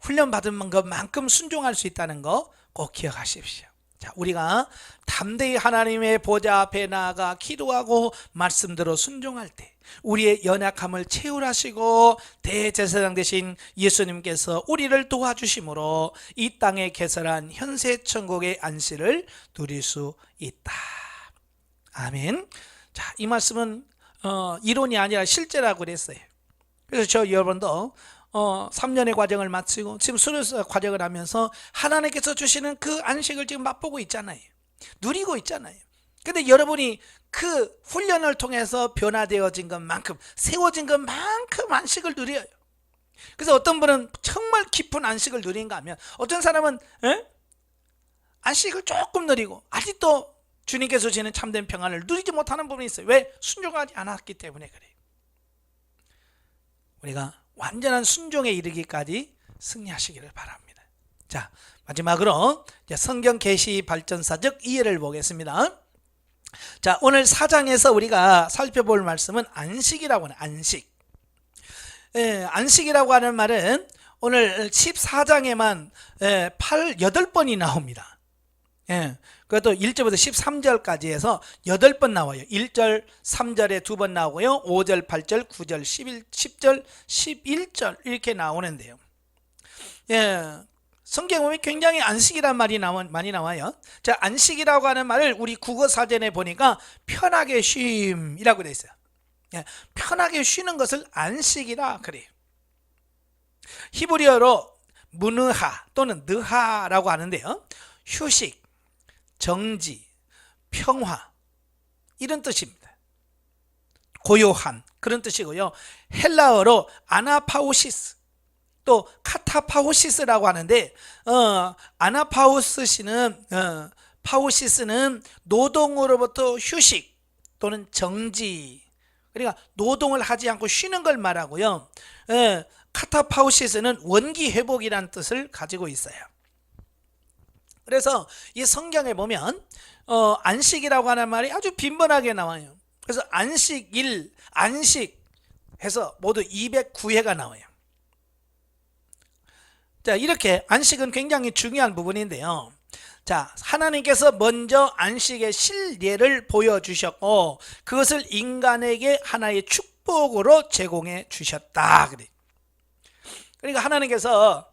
훈련받은 것만큼 순종할 수 있다는 거 꼭 기억하십시오. 자, 우리가 담대히 하나님의 보좌 앞에 나아가 기도하고 말씀대로 순종할 때 우리의 연약함을 채울하시고 대제사장 되신 예수님께서 우리를 도와주심으로 이 땅에 개설한 현세 천국의 안식을 누릴 수 있다. 아멘. 자, 이 말씀은 이론이 아니라 실제라고 그랬어요. 그래서 저 여러분도 3년의 과정을 마치고 지금 수료사 과정을 하면서 하나님께서 주시는 그 안식을 지금 맛보고 있잖아요. 누리고 있잖아요. 근데 여러분이 그 훈련을 통해서 변화되어진 것만큼, 세워진 것만큼 안식을 누려요. 그래서 어떤 분은 정말 깊은 안식을 누린가 하면, 어떤 사람은 안식을 조금 누리고 아직도 주님께서 주시는 참된 평안을 누리지 못하는 부분이 있어요. 왜? 순종하지 않았기 때문에 그래요. 우리가 완전한 순종에 이르기까지 승리하시기를 바랍니다. 자, 마지막으로 성경 계시 발전사적 이해를 보겠습니다. 자, 오늘 4장에서 우리가 살펴볼 말씀은 안식이라고 하는 안식. 안식이라고 하는 말은 오늘 14장에만 8번이 나옵니다. 그것도 1절부터 13절까지 해서 8번 나와요. 1절, 3절에 2번 나오고요. 5절, 8절, 9절, 10절, 11절 이렇게 나오는데요. 성경 보면 굉장히 안식이란 말이 많이 나와요. 자, 안식이라고 하는 말을 우리 국어 사전에 보니까 편하게 쉼이라고 되어 있어요. 편하게 쉬는 것을 안식이라 그래요. 히브리어로 무느하 또는 느하라고 하는데요. 휴식, 정지, 평화 이런 뜻입니다. 고요한 그런 뜻이고요. 헬라어로 아나파우시스 또 카타파우시스라고 하는데 파우시스는 노동으로부터 휴식 또는 정지, 그러니까 노동을 하지 않고 쉬는 걸 말하고요. 카타파우시스는 원기 회복이라는 뜻을 가지고 있어요. 그래서 이 성경에 보면 안식이라고 하는 말이 아주 빈번하게 나와요. 그래서 안식일, 안식 해서 모두 209회가 나와요. 자, 이렇게 안식은 굉장히 중요한 부분인데요. 자, 하나님께서 먼저 안식의 실례를 보여주셨고 그것을 인간에게 하나의 축복으로 제공해 주셨다. 그러니까 하나님께서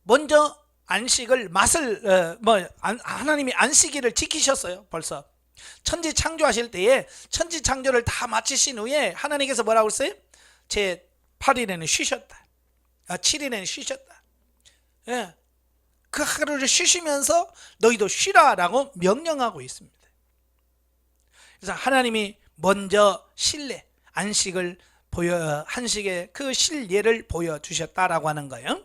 먼저 안식을 하나님이 안식일을 지키셨어요. 벌써 천지 창조하실 때에 천지 창조를 다 마치신 후에 하나님께서 뭐라고 했어요? 제 8일에는 쉬셨다. 7일에는 쉬셨다. 그 하루를 쉬시면서 너희도 쉬라라고 명령하고 있습니다. 그래서 하나님이 먼저 실례, 안식의 그 실례를 보여주셨다라고 하는 거예요.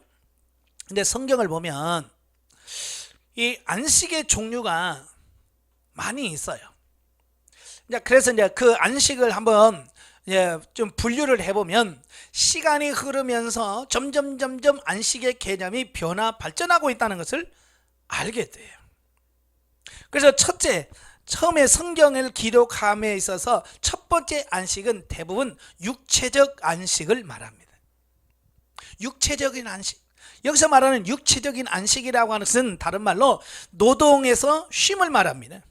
근데 성경을 보면 이 안식의 종류가 많이 있어요. 그래서 이제 그 안식을 한번 좀 분류를 해보면 시간이 흐르면서 점점 안식의 개념이 발전하고 있다는 것을 알게 돼요. 그래서 처음에 성경을 기록함에 있어서 첫 번째 안식은 대부분 육체적 안식을 말합니다. 육체적인 안식. 여기서 말하는 육체적인 안식이라고 하는 것은 다른 말로 노동에서 쉼을 말합니다.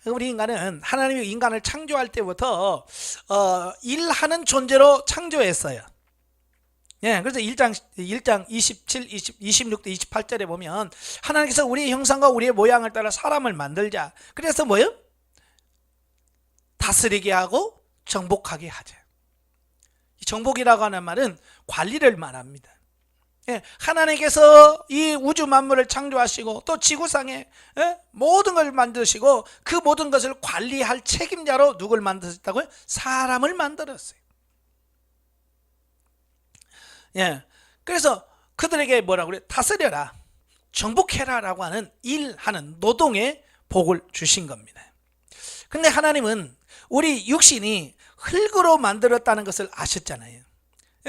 우리 인간은 하나님이 인간을 창조할 때부터 일하는 존재로 창조했어요. 그래서 1장 27, 26도 28절에 보면 하나님께서 우리의 형상과 우리의 모양을 따라 사람을 만들자. 그래서 뭐예요? 다스리게 하고 정복하게 하자. 정복이라고 하는 말은 관리를 말합니다. 하나님께서 이 우주 만물을 창조하시고 또 지구상에 모든 걸 만드시고 그 모든 것을 관리할 책임자로 누굴 만드셨다고요? 사람을 만들었어요. 그래서 그들에게 뭐라고 그래요? 다스려라, 정복해라 라고 하는 일하는 노동의 복을 주신 겁니다. 근데 하나님은 우리 육신이 흙으로 만들었다는 것을 아셨잖아요.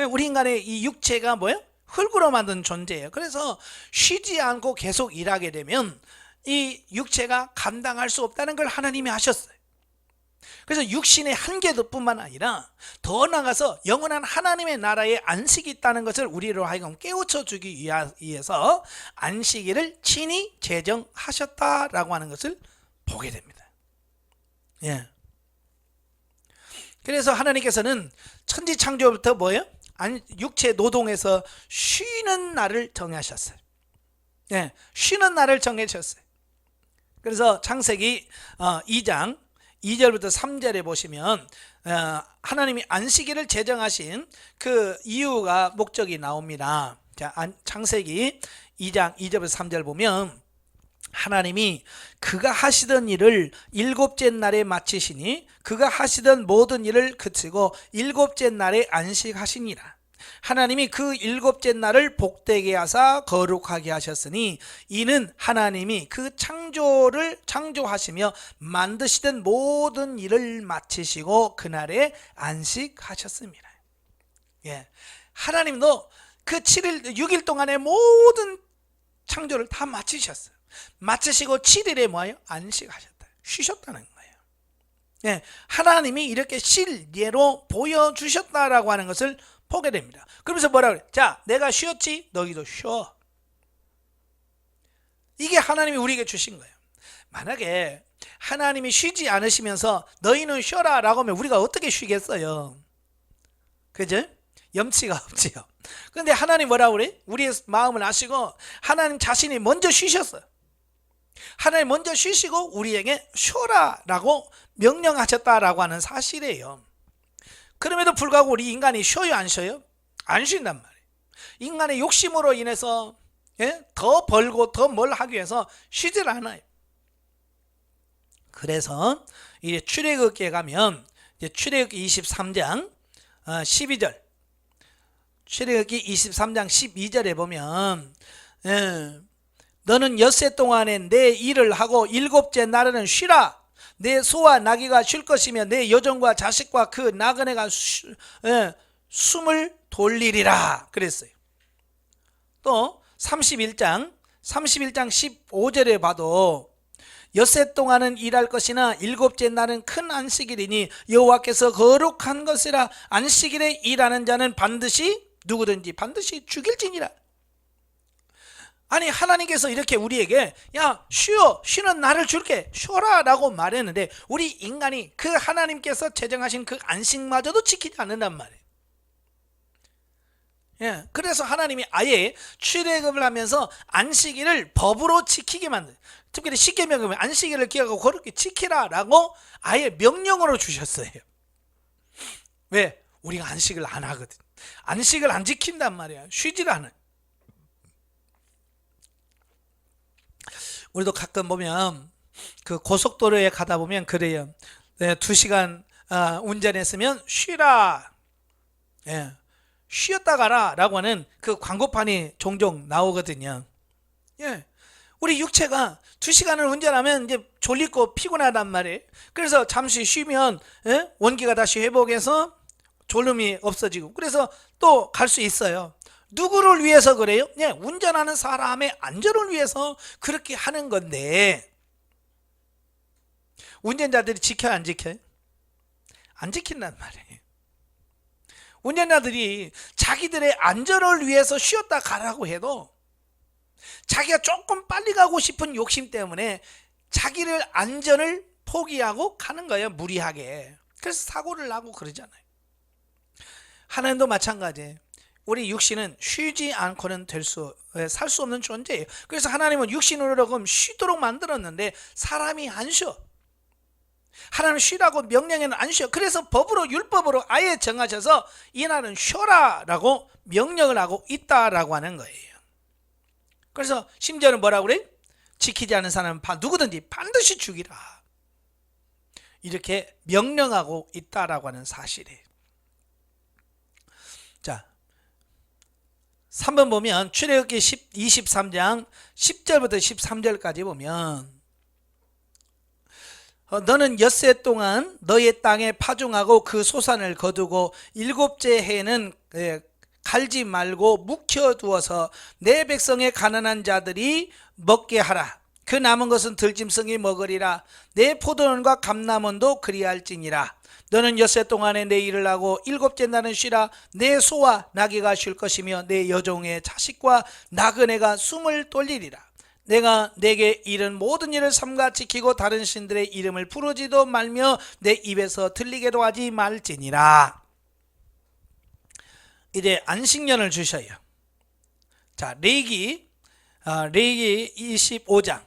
우리 인간의 이 육체가 뭐예요? 흙으로 만든 존재예요. 그래서 쉬지 않고 계속 일하게 되면 이 육체가 감당할 수 없다는 걸 하나님이 아셨어요. 그래서 육신의 한계도 뿐만 아니라 더 나아가서 영원한 하나님의 나라에 안식이 있다는 것을 우리로 하여금 깨우쳐 주기 위해서 안식일을 친히 제정하셨다라고 하는 것을 보게 됩니다. 그래서 하나님께서는 천지 창조부터 뭐예요? 육체 노동에서 쉬는 날을 정하셨어요. 쉬는 날을 정하셨어요. 그래서 창세기 2장 2절부터 3절에 보시면 하나님이 안식일을 제정하신 그 이유가 목적이 나옵니다. 자, 창세기 2장 2절부터 3절 보면 하나님이 그가 하시던 일을 일곱째 날에 마치시니 그가 하시던 모든 일을 그치고 일곱째 날에 안식하시니라. 하나님이 그 일곱째 날을 복되게 하사 거룩하게 하셨으니 이는 하나님이 그 창조하시며 만드시던 모든 일을 마치시고 그날에 안식하셨습니다. 예. 하나님도 그 7일 6일 동안의 모든 창조를 다 마치셨어요. 마치시고 7일에 뭐예요? 안식하셨다. 쉬셨다는 거예요. 예. 하나님이 이렇게 실예로 보여주셨다라고 하는 것을 보게 됩니다. 그러면서 뭐라 그래? 자, 내가 쉬었지? 너희도 쉬어. 이게 하나님이 우리에게 주신 거예요. 만약에 하나님이 쉬지 않으시면서 너희는 쉬어라 라고 하면 우리가 어떻게 쉬겠어요? 그죠? 염치가 없지요. 그런데 하나님 뭐라고 그래? 우리의 마음을 아시고 하나님 자신이 먼저 쉬셨어요. 하나님 먼저 쉬시고 우리에게 쉬어라 라고 명령하셨다라고 하는 사실이에요. 그럼에도 불구하고 우리 인간이 쉬어요, 안 쉬어요? 안 쉰단 말이에요. 인간의 욕심으로 인해서 더 벌고 더 뭘 하기 위해서 쉬질 않아요. 그래서 이제 출애굽기에 가면 이제 출애굽기 23장 12절, 출애굽기 23장 12절에 보면 너는 엿새 동안에 내 일을 하고 일곱째 날에는 쉬라. 내 소와 나귀가 쉴 것이며 내 여종과 자식과 그 나그네가 숨을 돌리리라 그랬어요. 또 31장 15절에 봐도 엿새 동안은 일할 것이나 일곱째 날은 큰 안식일이니 여호와께서 거룩한 것이라. 안식일에 일하는 자는 반드시 누구든지 반드시 죽일지니라. 아니 하나님께서 이렇게 우리에게 야 쉬어, 쉬는 날을 줄게, 쉬어라 라고 말했는데 우리 인간이 그 하나님께서 제정하신 그 안식마저도 지키지 않는단 말이에요. 예, 그래서 하나님이 아예 출애굽을 하면서 안식일을 법으로 지키게 만든, 특별히 십계명에 보면 안식일을 기억하고 거룩히 지키라 라고 아예 명령으로 주셨어요. 왜? 우리가 안식을 안 하거든. 안식을 안 지킨단 말이야. 쉬질 않아요. 우리도 가끔 보면 그 고속도로에 가다 보면 그래요. 2시간 운전했으면 쉬라. 예, 쉬었다 가라 라고 하는 그 광고판이 종종 나오거든요. 예, 우리 육체가 2시간을 운전하면 이제 졸리고 피곤하단 말이에요. 그래서 잠시 쉬면 원기가 다시 회복해서 졸음이 없어지고 그래서 또 갈 수 있어요. 누구를 위해서 그래요? 예, 운전하는 사람의 안전을 위해서 그렇게 하는 건데 운전자들이 지켜요, 안 지켜요? 안 지킨단 말이에요. 운전자들이 자기들의 안전을 위해서 쉬었다 가라고 해도 자기가 조금 빨리 가고 싶은 욕심 때문에 자기를 안전을 포기하고 가는 거예요, 무리하게. 그래서 사고를 나고 그러잖아요. 하나님도 마찬가지예요. 우리 육신은 쉬지 않고는 살 수 없는 존재예요. 그래서 하나님은 육신으로 쉬도록 만들었는데 사람이 안 쉬어. 하나님 쉬라고 명령에는 안 쉬어. 그래서 법으로 율법으로 아예 정하셔서 이날은 쉬어라 라고 명령을 하고 있다라고 하는 거예요. 그래서 심지어는 뭐라고 그래? 지키지 않은 사람은 누구든지 반드시 죽이라. 이렇게 명령하고 있다라고 하는 사실이에요. 자, 3번 보면 출애굽기 23장 10절부터 13절까지 보면 너는 엿새 동안 너의 땅에 파종하고 그 소산을 거두고 일곱째 해에는 갈지 말고 묵혀두어서 내 백성의 가난한 자들이 먹게 하라. 그 남은 것은 들짐승이 먹으리라. 내 포도원과 감람원도 그리할지니라. 너는 엿새 동안에 내 일을 하고 일곱째 날은 쉬라. 내 소와 나귀가 쉴 것이며 내 여종의 자식과 나그네가 숨을 돌리리라. 내가 내게 이른 모든 일을 삼가 지키고 다른 신들의 이름을 부르지도 말며 내 입에서 들리게도 하지 말지니라. 이제 안식년을 주셔요. 자, 레위기 25장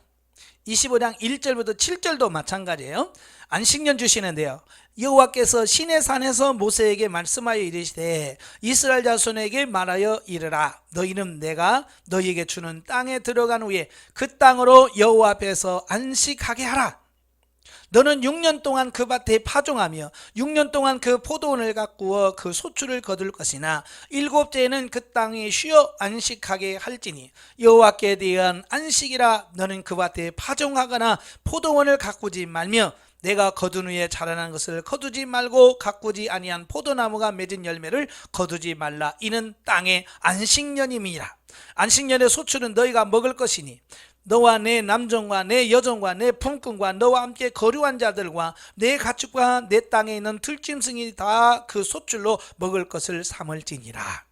25장 1절부터 7절도 마찬가지예요. 안식년 주시는데요. 여호와께서 시내 산에서 모세에게 말씀하여 이르시되 이스라엘 자손에게 말하여 이르라. 너희는 내가 너희에게 주는 땅에 들어간 후에 그 땅으로 여호와 앞에서 안식하게 하라. 너는 6년 동안 그 밭에 파종하며 6년 동안 그 포도원을 가꾸어 그 소출을 거둘 것이나 7째에는 그 땅에 쉬어 안식하게 할지니 여호와께 대한 안식이라. 너는 그 밭에 파종하거나 포도원을 가꾸지 말며 내가 거둔 후에 자라난 것을 거두지 말고 가꾸지 아니한 포도나무가 맺은 열매를 거두지 말라. 이는 땅의 안식년임이라. 안식년의 소출은 너희가 먹을 것이니 너와 내 남종과 내 여종과 내 품꾼과 너와 함께 거류한 자들과 내 가축과 내 땅에 있는 들짐승이 다 그 소출로 먹을 것을 삼을지니라.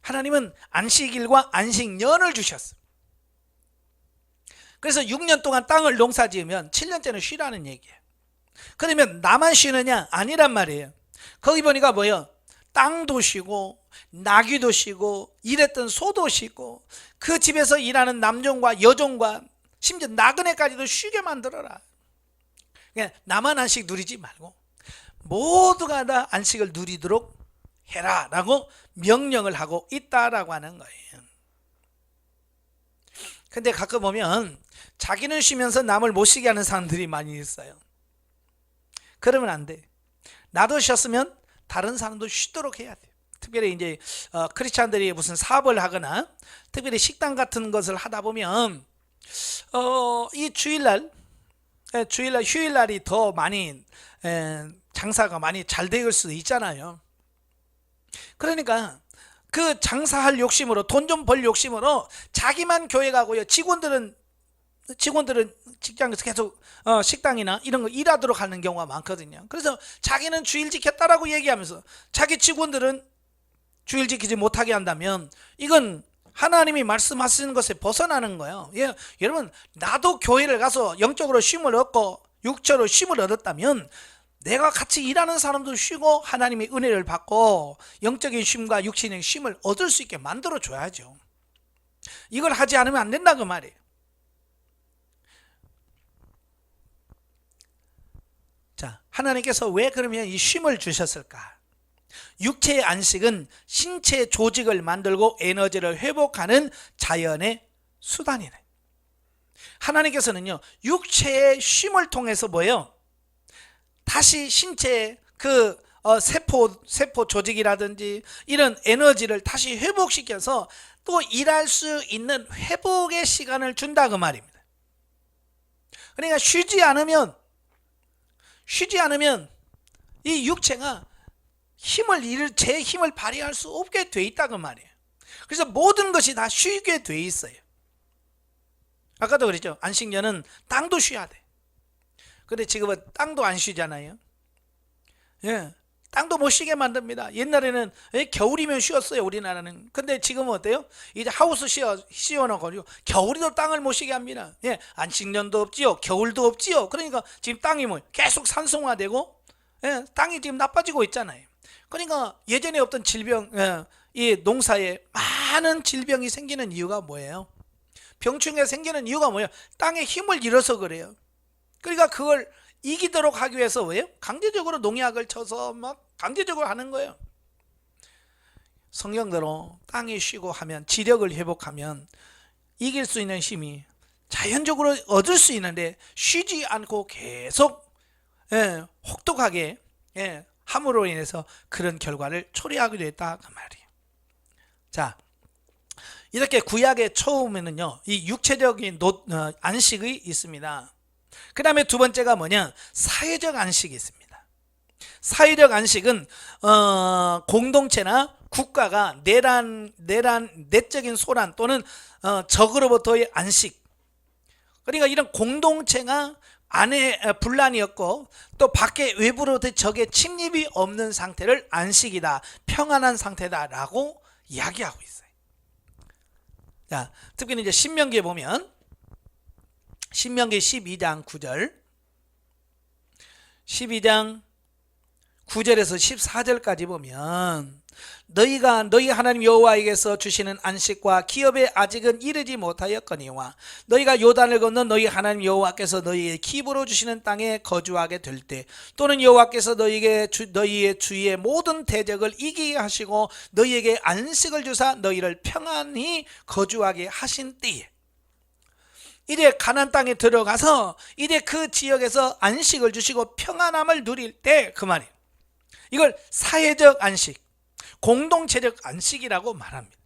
하나님은 안식일과 안식년을 주셨어. 그래서 6년 동안 땅을 농사지으면 7년째는 쉬라는 얘기예요. 그러면 나만 쉬느냐? 아니란 말이에요. 거기 보니까 뭐예요? 땅도 쉬고 나귀도 쉬고 일했던 소도 쉬고 그 집에서 일하는 남종과 여종과 심지어 나그네까지도 쉬게 만들어라. 그냥 나만 안식 누리지 말고 모두가 다 안식을 누리도록 해라 라고 명령을 하고 있다라고 하는 거예요. 근데 가끔 보면 자기는 쉬면서 남을 못 쉬게 하는 사람들이 많이 있어요. 그러면 안 돼. 나도 쉬었으면 다른 사람도 쉬도록 해야 돼. 특별히 이제 크리스찬들이 무슨 사업을 하거나 특별히 식당 같은 것을 하다 보면 이 주일날 휴일날이 더 많이 장사가 많이 잘 될 수도 있잖아요. 그러니까 그 장사할 욕심으로 돈 좀 벌 욕심으로 자기만 교회 가고요. 직원들은 직장에서 계속 식당이나 이런 거 일하도록 하는 경우가 많거든요. 그래서 자기는 주일 지켰다라고 얘기하면서 자기 직원들은 주일 지키지 못하게 한다면 이건 하나님이 말씀하시는 것에 벗어나는 거예요. 예, 여러분 나도 교회를 가서 영적으로 쉼을 얻고 육체로 쉼을 얻었다면 내가 같이 일하는 사람도 쉬고 하나님의 은혜를 받고 영적인 쉼과 육신의 쉼을 얻을 수 있게 만들어 줘야죠. 이걸 하지 않으면 안 된다 그 말이에요. 자, 하나님께서 왜 그러면 이 쉼을 주셨을까? 육체의 안식은 신체 조직을 만들고 에너지를 회복하는 자연의 수단이네. 하나님께서는요 육체의 쉼을 통해서 뭐예요? 다시 신체의 그 세포 조직이라든지 이런 에너지를 다시 회복시켜서 또 일할 수 있는 회복의 시간을 준다 그 말입니다. 그러니까 쉬지 않으면 이 육체가 제 힘을 발휘할 수 없게 돼 있다 그 말이에요. 그래서 모든 것이 다 쉬게 돼 있어요. 아까도 그랬죠. 안식년은 땅도 쉬어야 돼. 근데 지금은 땅도 안 쉬잖아요. 예, 땅도 못 쉬게 만듭니다. 옛날에는 겨울이면 쉬었어요 우리나라는. 근데 지금은 어때요? 이제 하우스 씌워놓고 겨울에도 땅을 못 쉬게 합니다. 예, 안식년도 없지요, 겨울도 없지요. 그러니까 지금 땅이 뭐 계속 산성화되고 땅이 지금 나빠지고 있잖아요. 그러니까 예전에 없던 질병, 이 농사에 많은 질병이 생기는 이유가 뭐예요? 병충해가 생기는 이유가 뭐예요? 땅에 힘을 잃어서 그래요. 그러니까 그걸 이기도록 하기 위해서 왜요? 강제적으로 농약을 쳐서 막 강제적으로 하는 거예요. 성경대로 땅에 쉬고 하면, 지력을 회복하면 이길 수 있는 힘이 자연적으로 얻을 수 있는데 쉬지 않고 계속 혹독하게 함으로 인해서 그런 결과를 초래하게 됐다 그 말이에요. 자, 이렇게 구약의 처음에는요 이 육체적인 안식이 있습니다. 그 다음에 두 번째가 뭐냐? 사회적 안식이 있습니다. 사회적 안식은 공동체나 국가가 내적인 소란 또는 적으로부터의 안식, 그러니까 이런 공동체가 안에 분란이었고 또 밖에 외부로부터 적의 침입이 없는 상태를 안식이다, 평안한 상태다라고 이야기하고 있어요. 자, 특히 이제 신명기에 보면 신명기 12장 9절 9절에서 14절까지 보면 너희가 너희 하나님 여호와에게서 주시는 안식과 기업에 아직은 이르지 못하였거니와 너희가 요단을 건너 너희 하나님 여호와께서 너희의 기브로 주시는 땅에 거주하게 될 때 또는 여호와께서 너희의 주위의 모든 대적을 이기게 하시고 너희에게 안식을 주사 너희를 평안히 거주하게 하신 때에 이제 가나안 땅에 들어가서 이제 그 지역에서 안식을 주시고 평안함을 누릴 때 그 말이에요. 이걸 사회적 안식, 공동체적 안식이라고 말합니다.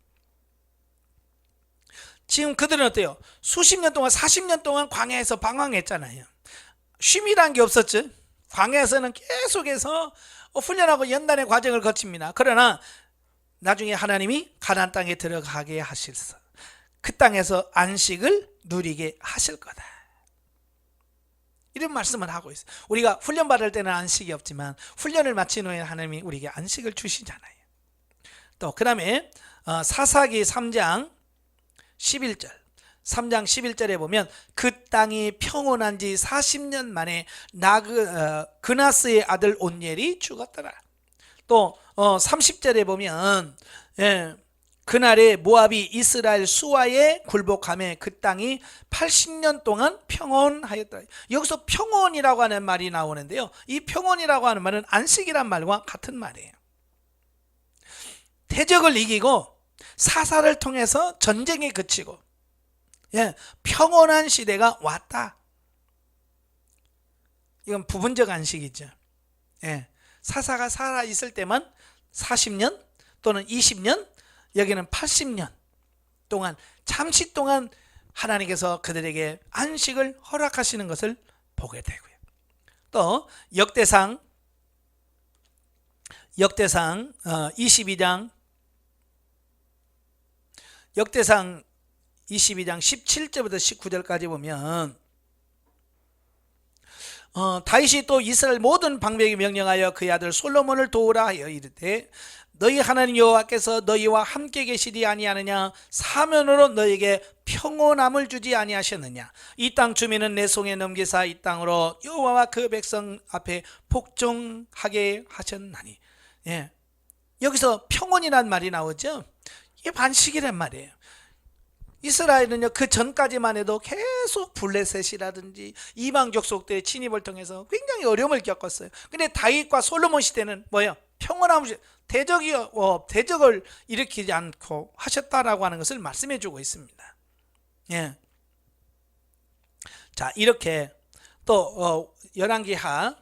지금 그들은 어때요? 수십 년 동안 40년 동안 광야에서 방황했잖아요. 쉼이란 게 없었죠. 광야에서는 계속해서 훈련하고 연단의 과정을 거칩니다. 그러나 나중에 하나님이 가나안 땅에 들어가게 하실서 그 땅에서 안식을 누리게 하실 거다, 이런 말씀을 하고 있어요. 우리가 훈련 받을 때는 안식이 없지만 훈련을 마친 후에 하나님이 우리에게 안식을 주시잖아요. 또 그 다음에 사사기 3장 11절 3장 11절에 보면 그 땅이 평온한 지 40년 만에 그나스의 아들 온니엘이 죽었더라. 또 30절에 보면 그날에 모압이 이스라엘 수하에 굴복하며 그 땅이 80년 동안 평온하였다. 여기서 평온이라고 하는 말이 나오는데요, 이 평온이라고 하는 말은 안식이란 말과 같은 말이에요. 대적을 이기고 사사를 통해서 전쟁이 그치고 평온한 시대가 왔다. 이건 부분적 안식이죠. 사사가 살아있을 때만 40년 또는 20년, 여기는 80년 동안 잠시 동안 하나님께서 그들에게 안식을 허락하시는 것을 보게 되고요. 또 역대상 22장 17절부터 19절까지 보면 다윗이 또 이스라엘 모든 방백에 명령하여 그의 아들 솔로몬을 도우라 하여 이르되 너희 하나님 여호와께서 너희와 함께 계시리 아니하느냐, 사면으로 너희에게 평온함을 주지 아니하셨느냐, 이 땅 주민은 내 손에 넘기사 이 땅으로 여호와와 그 백성 앞에 복종하게 하셨나니. 여기서 평온이란 말이 나오죠. 이게 반식이란 말이에요. 이스라엘은요, 그 전까지만 해도 계속 블레셋이라든지 이방 족속들의 침입을 통해서 굉장히 어려움을 겪었어요. 근데 다윗과 솔로몬 시대는 뭐예요? 평온함을, 대적을 일으키지 않고 하셨다라고 하는 것을 말씀해 주고 있습니다. 자, 이렇게 또 열왕기하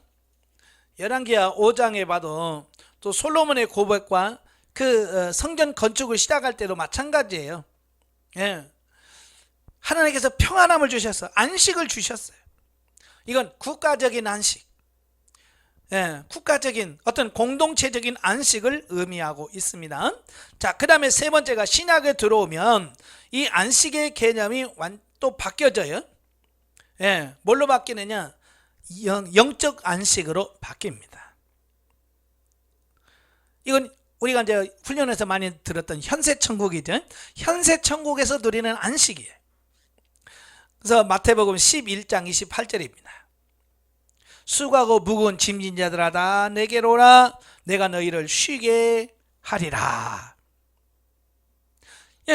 5장에 봐도 또 솔로몬의 고백과 그 성전 건축을 시작할 때도 마찬가지예요. 하나님께서 평안함을 주셨어요. 안식을 주셨어요. 이건 국가적인 안식, 국가적인 어떤 공동체적인 안식을 의미하고 있습니다. 자, 그 다음에 세 번째가 신약에 들어오면 이 안식의 개념이 또 바뀌어져요. 뭘로 바뀌느냐? 영적 안식으로 바뀝니다. 이건 우리가 이제 훈련에서 많이 들었던 현세천국이죠. 현세천국에서 누리는 안식이에요. 그래서 마태복음 11장 28절입니다. 수고하고 무거운 짐진 자들아 다 내게로 오라, 내가 너희를 쉬게 하리라.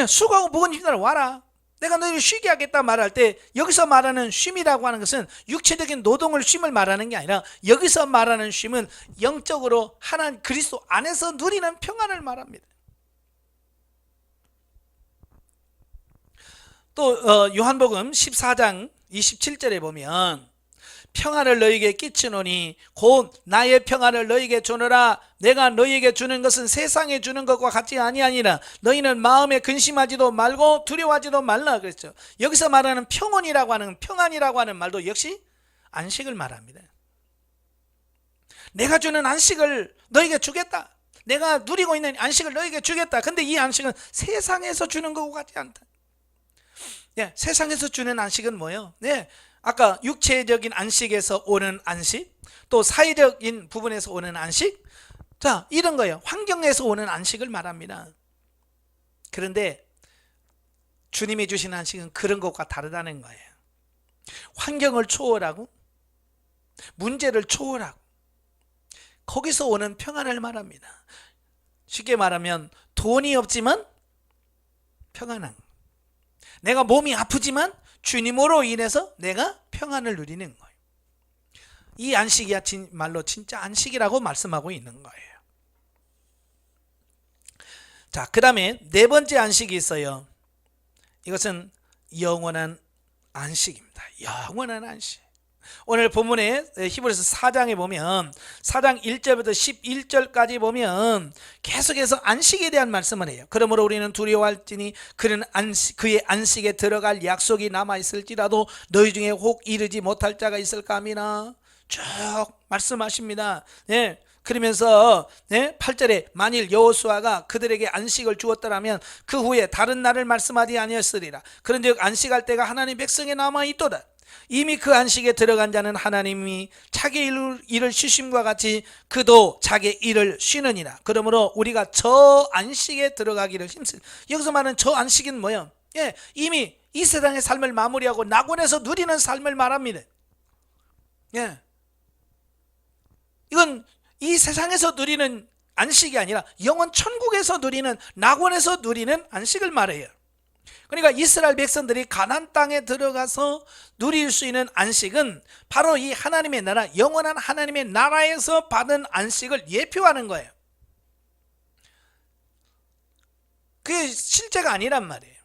수고하고 무거운 짐진 자들아 와라, 내가 너희를 쉬게 하겠다 말할 때 여기서 말하는 쉼이라고 하는 것은 육체적인 노동을 쉼을 말하는 게 아니라 여기서 말하는 쉼은 영적으로 하나님 그리스도 안에서 누리는 평안을 말합니다. 또 요한복음 14장 27절에 보면 평안을 너희에게 끼치노니 곧 나의 평안을 너희에게 주노라, 내가 너희에게 주는 것은 세상에 주는 것과 같지 아니하니라, 너희는 마음에 근심하지도 말고 두려워하지도 말라 그랬죠. 여기서 말하는 평온이라고 하는, 평안이라고 하는 말도 역시 안식을 말합니다. 내가 주는 안식을 너희에게 주겠다, 내가 누리고 있는 안식을 너희에게 주겠다. 근데 이 안식은 세상에서 주는 것과 같지 않다. 세상에서 주는 안식은 뭐예요? 아까 육체적인 안식에서 오는 안식, 또 사회적인 부분에서 오는 안식, 자, 이런 거예요. 환경에서 오는 안식을 말합니다. 그런데 주님이 주신 안식은 그런 것과 다르다는 거예요. 환경을 초월하고 문제를 초월하고 거기서 오는 평안을 말합니다. 쉽게 말하면 돈이 없지만 평안한, 내가 몸이 아프지만 주님으로 인해서 내가 평안을 누리는 거예요. 이 안식이야 말로 진짜 안식이라고 말씀하고 있는 거예요. 자, 그 다음에 네 번째 안식이 있어요. 이것은 영원한 안식입니다. 영원한 안식. 오늘 본문에 히브리서 4장에 보면 4장 1절부터 11절까지 보면 계속해서 안식에 대한 말씀을 해요. 그러므로 우리는 두려워할지니 그는 그의 안식에 들어갈 약속이 남아있을지라도 너희 중에 혹 이르지 못할 자가 있을까 하미나 쭉 말씀하십니다. 네. 그러면서 8절에 만일 여호수아가 그들에게 안식을 주었더라면 그 후에 다른 날을 말씀하지 아니었으리라. 그런즉 안식할 때가 하나님 백성에 남아있도다. 이미 그 안식에 들어간 자는 하나님이 자기 일을 쉬심과 같이 그도 자기 일을 쉬느니라. 그러므로 우리가 저 안식에 들어가기를 힘쓰. 여기서 말하는 저 안식은 뭐예요? 이미 이 세상의 삶을 마무리하고 낙원에서 누리는 삶을 말합니다. 이건 이 세상에서 누리는 안식이 아니라 영원 천국에서 누리는, 낙원에서 누리는 안식을 말해요. 그러니까 이스라엘 백성들이 가나안 땅에 들어가서 누릴 수 있는 안식은 바로 이 하나님의 나라, 영원한 하나님의 나라에서 받은 안식을 예표하는 거예요. 그게 실제가 아니란 말이에요.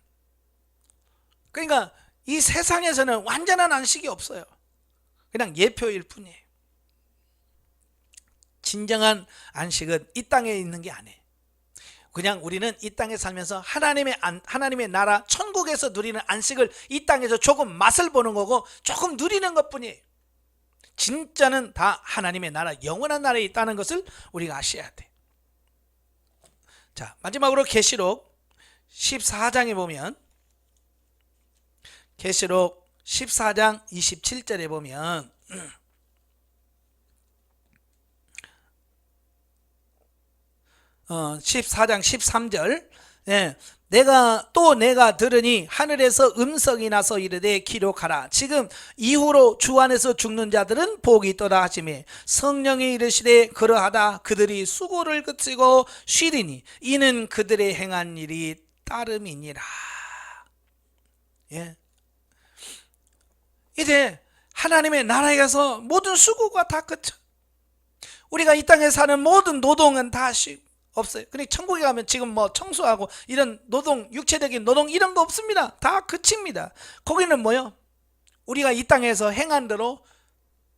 그러니까 이 세상에서는 완전한 안식이 없어요. 그냥 예표일 뿐이에요. 진정한 안식은 이 땅에 있는 게 아니에요. 그냥 우리는 이 땅에 살면서 하나님의 나라 천국에서 누리는 안식을 이 땅에서 조금 맛을 보는 거고 조금 누리는 것뿐이에요. 진짜는 다 하나님의 나라, 영원한 나라에 있다는 것을 우리가 아셔야 돼. 자, 마지막으로 계시록 14장에 보면, 계시록 14장 27절에 보면 14장 13절, 내가 들으니 하늘에서 음성이 나서 이르되 기록하라. 지금 이후로 주 안에서 죽는 자들은 복이 있도다 하시매 성령이 이르시되 그러하다. 그들이 수고를 그치고 쉬리니 이는 그들의 행한 일이 따름이니라. 이제 하나님의 나라에 가서 모든 수고가 다 그쳐. 우리가 이 땅에 사는 모든 노동은 다 없어요. 근데 천국에 가면 지금 뭐 청소하고 이런 노동, 육체적인 노동 이런 거 없습니다. 다 그칩니다. 거기는 뭐요? 우리가 이 땅에서 행한 대로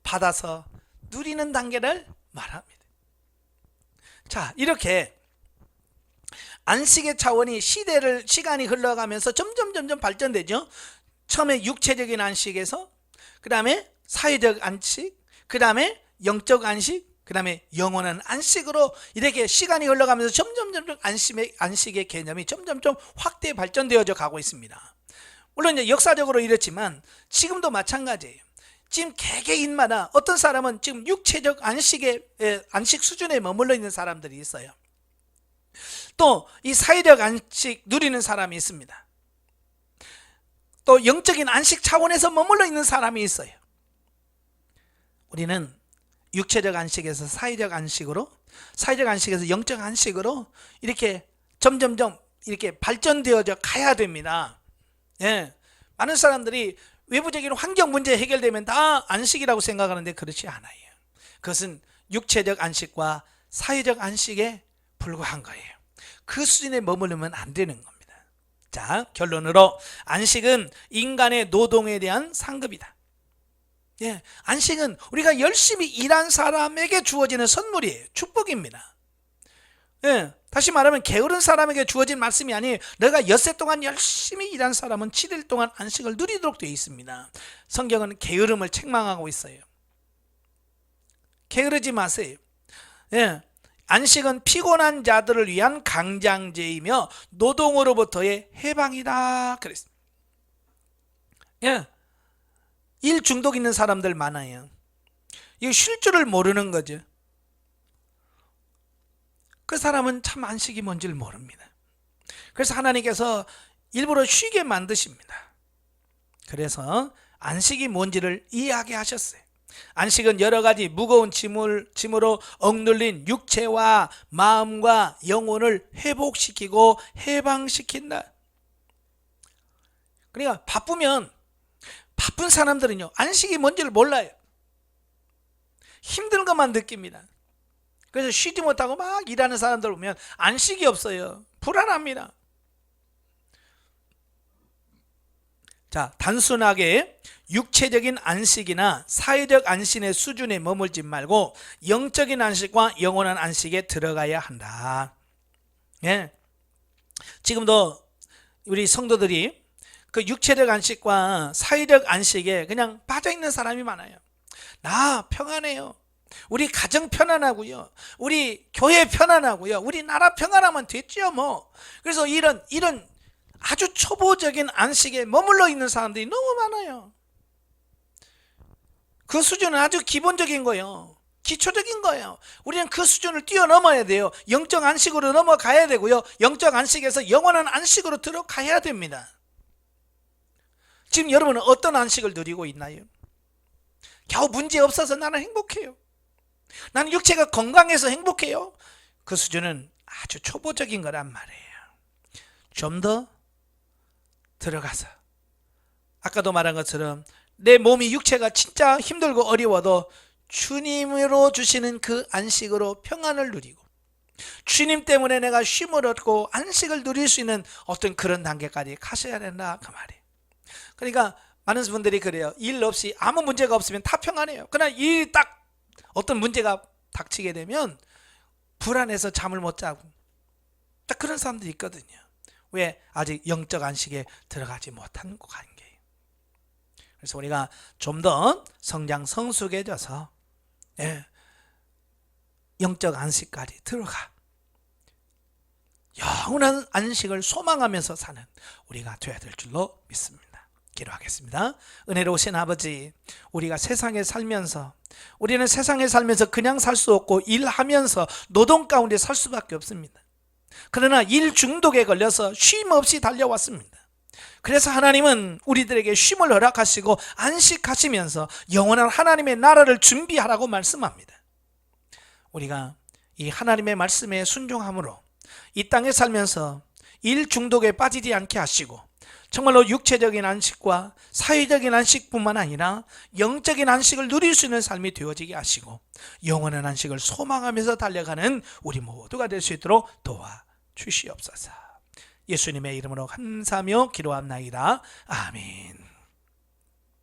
받아서 누리는 단계를 말합니다. 자, 이렇게 안식의 차원이 시간이 흘러가면서 점점 발전되죠. 처음에 육체적인 안식에서, 그 다음에 사회적 안식, 그 다음에 영적 안식, 그 다음에 영원한 안식으로 이렇게 시간이 흘러가면서 점점 안식의 개념이 점점 확대 발전되어져 가고 있습니다. 물론 이제 역사적으로 이렇지만 지금도 마찬가지예요. 지금 개개인마다 어떤 사람은 지금 육체적 안식 수준에 머물러 있는 사람들이 있어요. 또 이 사회적 안식 누리는 사람이 있습니다. 또 영적인 안식 차원에서 머물러 있는 사람이 있어요. 우리는 육체적 안식에서 사회적 안식으로, 사회적 안식에서 영적 안식으로 이렇게 점점 이렇게 발전되어져 가야 됩니다. 많은 사람들이 외부적인 환경 문제 해결되면 다 안식이라고 생각하는데 그렇지 않아요. 그것은 육체적 안식과 사회적 안식에 불과한 거예요. 그 수준에 머무르면 안 되는 겁니다. 자, 결론으로 안식은 인간의 노동에 대한 상급이다. 안식은 우리가 열심히 일한 사람에게 주어지는 선물이에요. 축복입니다. 다시 말하면 게으른 사람에게 주어진 말씀이 아니에요. 내가 엿새 동안 열심히 일한 사람은 7일 동안 안식을 누리도록 되어 있습니다. 성경은 게으름을 책망하고 있어요. 게으르지 마세요. 안식은 피곤한 자들을 위한 강장제이며 노동으로부터의 해방이다 그랬습니다. 일 중독 있는 사람들 많아요. 이거 쉴 줄을 모르는 거죠. 그 사람은 참 안식이 뭔지를 모릅니다. 그래서 하나님께서 일부러 쉬게 만드십니다. 그래서 안식이 뭔지를 이해하게 하셨어요. 안식은 여러 가지 무거운 짐으로 억눌린 육체와 마음과 영혼을 회복시키고 해방시킨다. 그러니까 바쁜 사람들은요, 안식이 뭔지를 몰라요. 힘든 것만 느낍니다. 그래서 쉬지 못하고 막 일하는 사람들 보면 안식이 없어요. 불안합니다. 자, 단순하게 육체적인 안식이나 사회적 안식의 수준에 머물지 말고 영적인 안식과 영원한 안식에 들어가야 한다. 예. 지금도 우리 성도들이 그 육체적 안식과 사회적 안식에 그냥 빠져있는 사람이 많아요. 나 평안해요. 우리 가정 편안하고요. 우리 교회 편안하고요. 우리 나라 평안하면 됐죠 뭐. 그래서 이런 아주 초보적인 안식에 머물러 있는 사람들이 너무 많아요. 그 수준은 아주 기본적인 거예요. 기초적인 거예요. 우리는 그 수준을 뛰어넘어야 돼요. 영적 안식으로 넘어가야 되고요. 영적 안식에서 영원한 안식으로 들어가야 됩니다. 지금 여러분은 어떤 안식을 누리고 있나요? 겨우 문제 없어서 나는 행복해요. 나는 육체가 건강해서 행복해요. 그 수준은 아주 초보적인 거란 말이에요. 좀 더 들어가서 아까도 말한 것처럼 내 몸이 육체가 진짜 힘들고 어려워도 주님으로 주시는 그 안식으로 평안을 누리고 주님 때문에 내가 쉼을 얻고 안식을 누릴 수 있는 어떤 그런 단계까지 가셔야 된다 그 말이에요. 그러니까 많은 분들이 그래요. 일 없이 아무 문제가 없으면 다 평안해요. 그러나 이 딱 어떤 문제가 닥치게 되면 불안해서 잠을 못 자고 딱 그런 사람들이 있거든요. 왜? 아직 영적 안식에 들어가지 못한 관계예요. 그래서 우리가 좀 더 성장 성숙해져서 영적 안식까지 들어가 영원한 안식을 소망하면서 사는 우리가 되어야 될 줄로 믿습니다. 기도하겠습니다. 은혜로우신 아버지, 우리가 세상에 살면서 우리는 세상에 살면서 그냥 살 수 없고 일하면서 노동 가운데 살 수밖에 없습니다. 그러나 일 중독에 걸려서 쉼 없이 달려왔습니다. 그래서 하나님은 우리들에게 쉼을 허락하시고 안식하시면서 영원한 하나님의 나라를 준비하라고 말씀합니다. 우리가 이 하나님의 말씀에 순종함으로 이 땅에 살면서 일 중독에 빠지지 않게 하시고 정말로 육체적인 안식과 사회적인 안식뿐만 아니라 영적인 안식을 누릴 수 있는 삶이 되어지게 하시고 영원한 안식을 소망하면서 달려가는 우리 모두가 될 수 있도록 도와주시옵소서. 예수님의 이름으로 감사하며 기도합나이다. 아멘.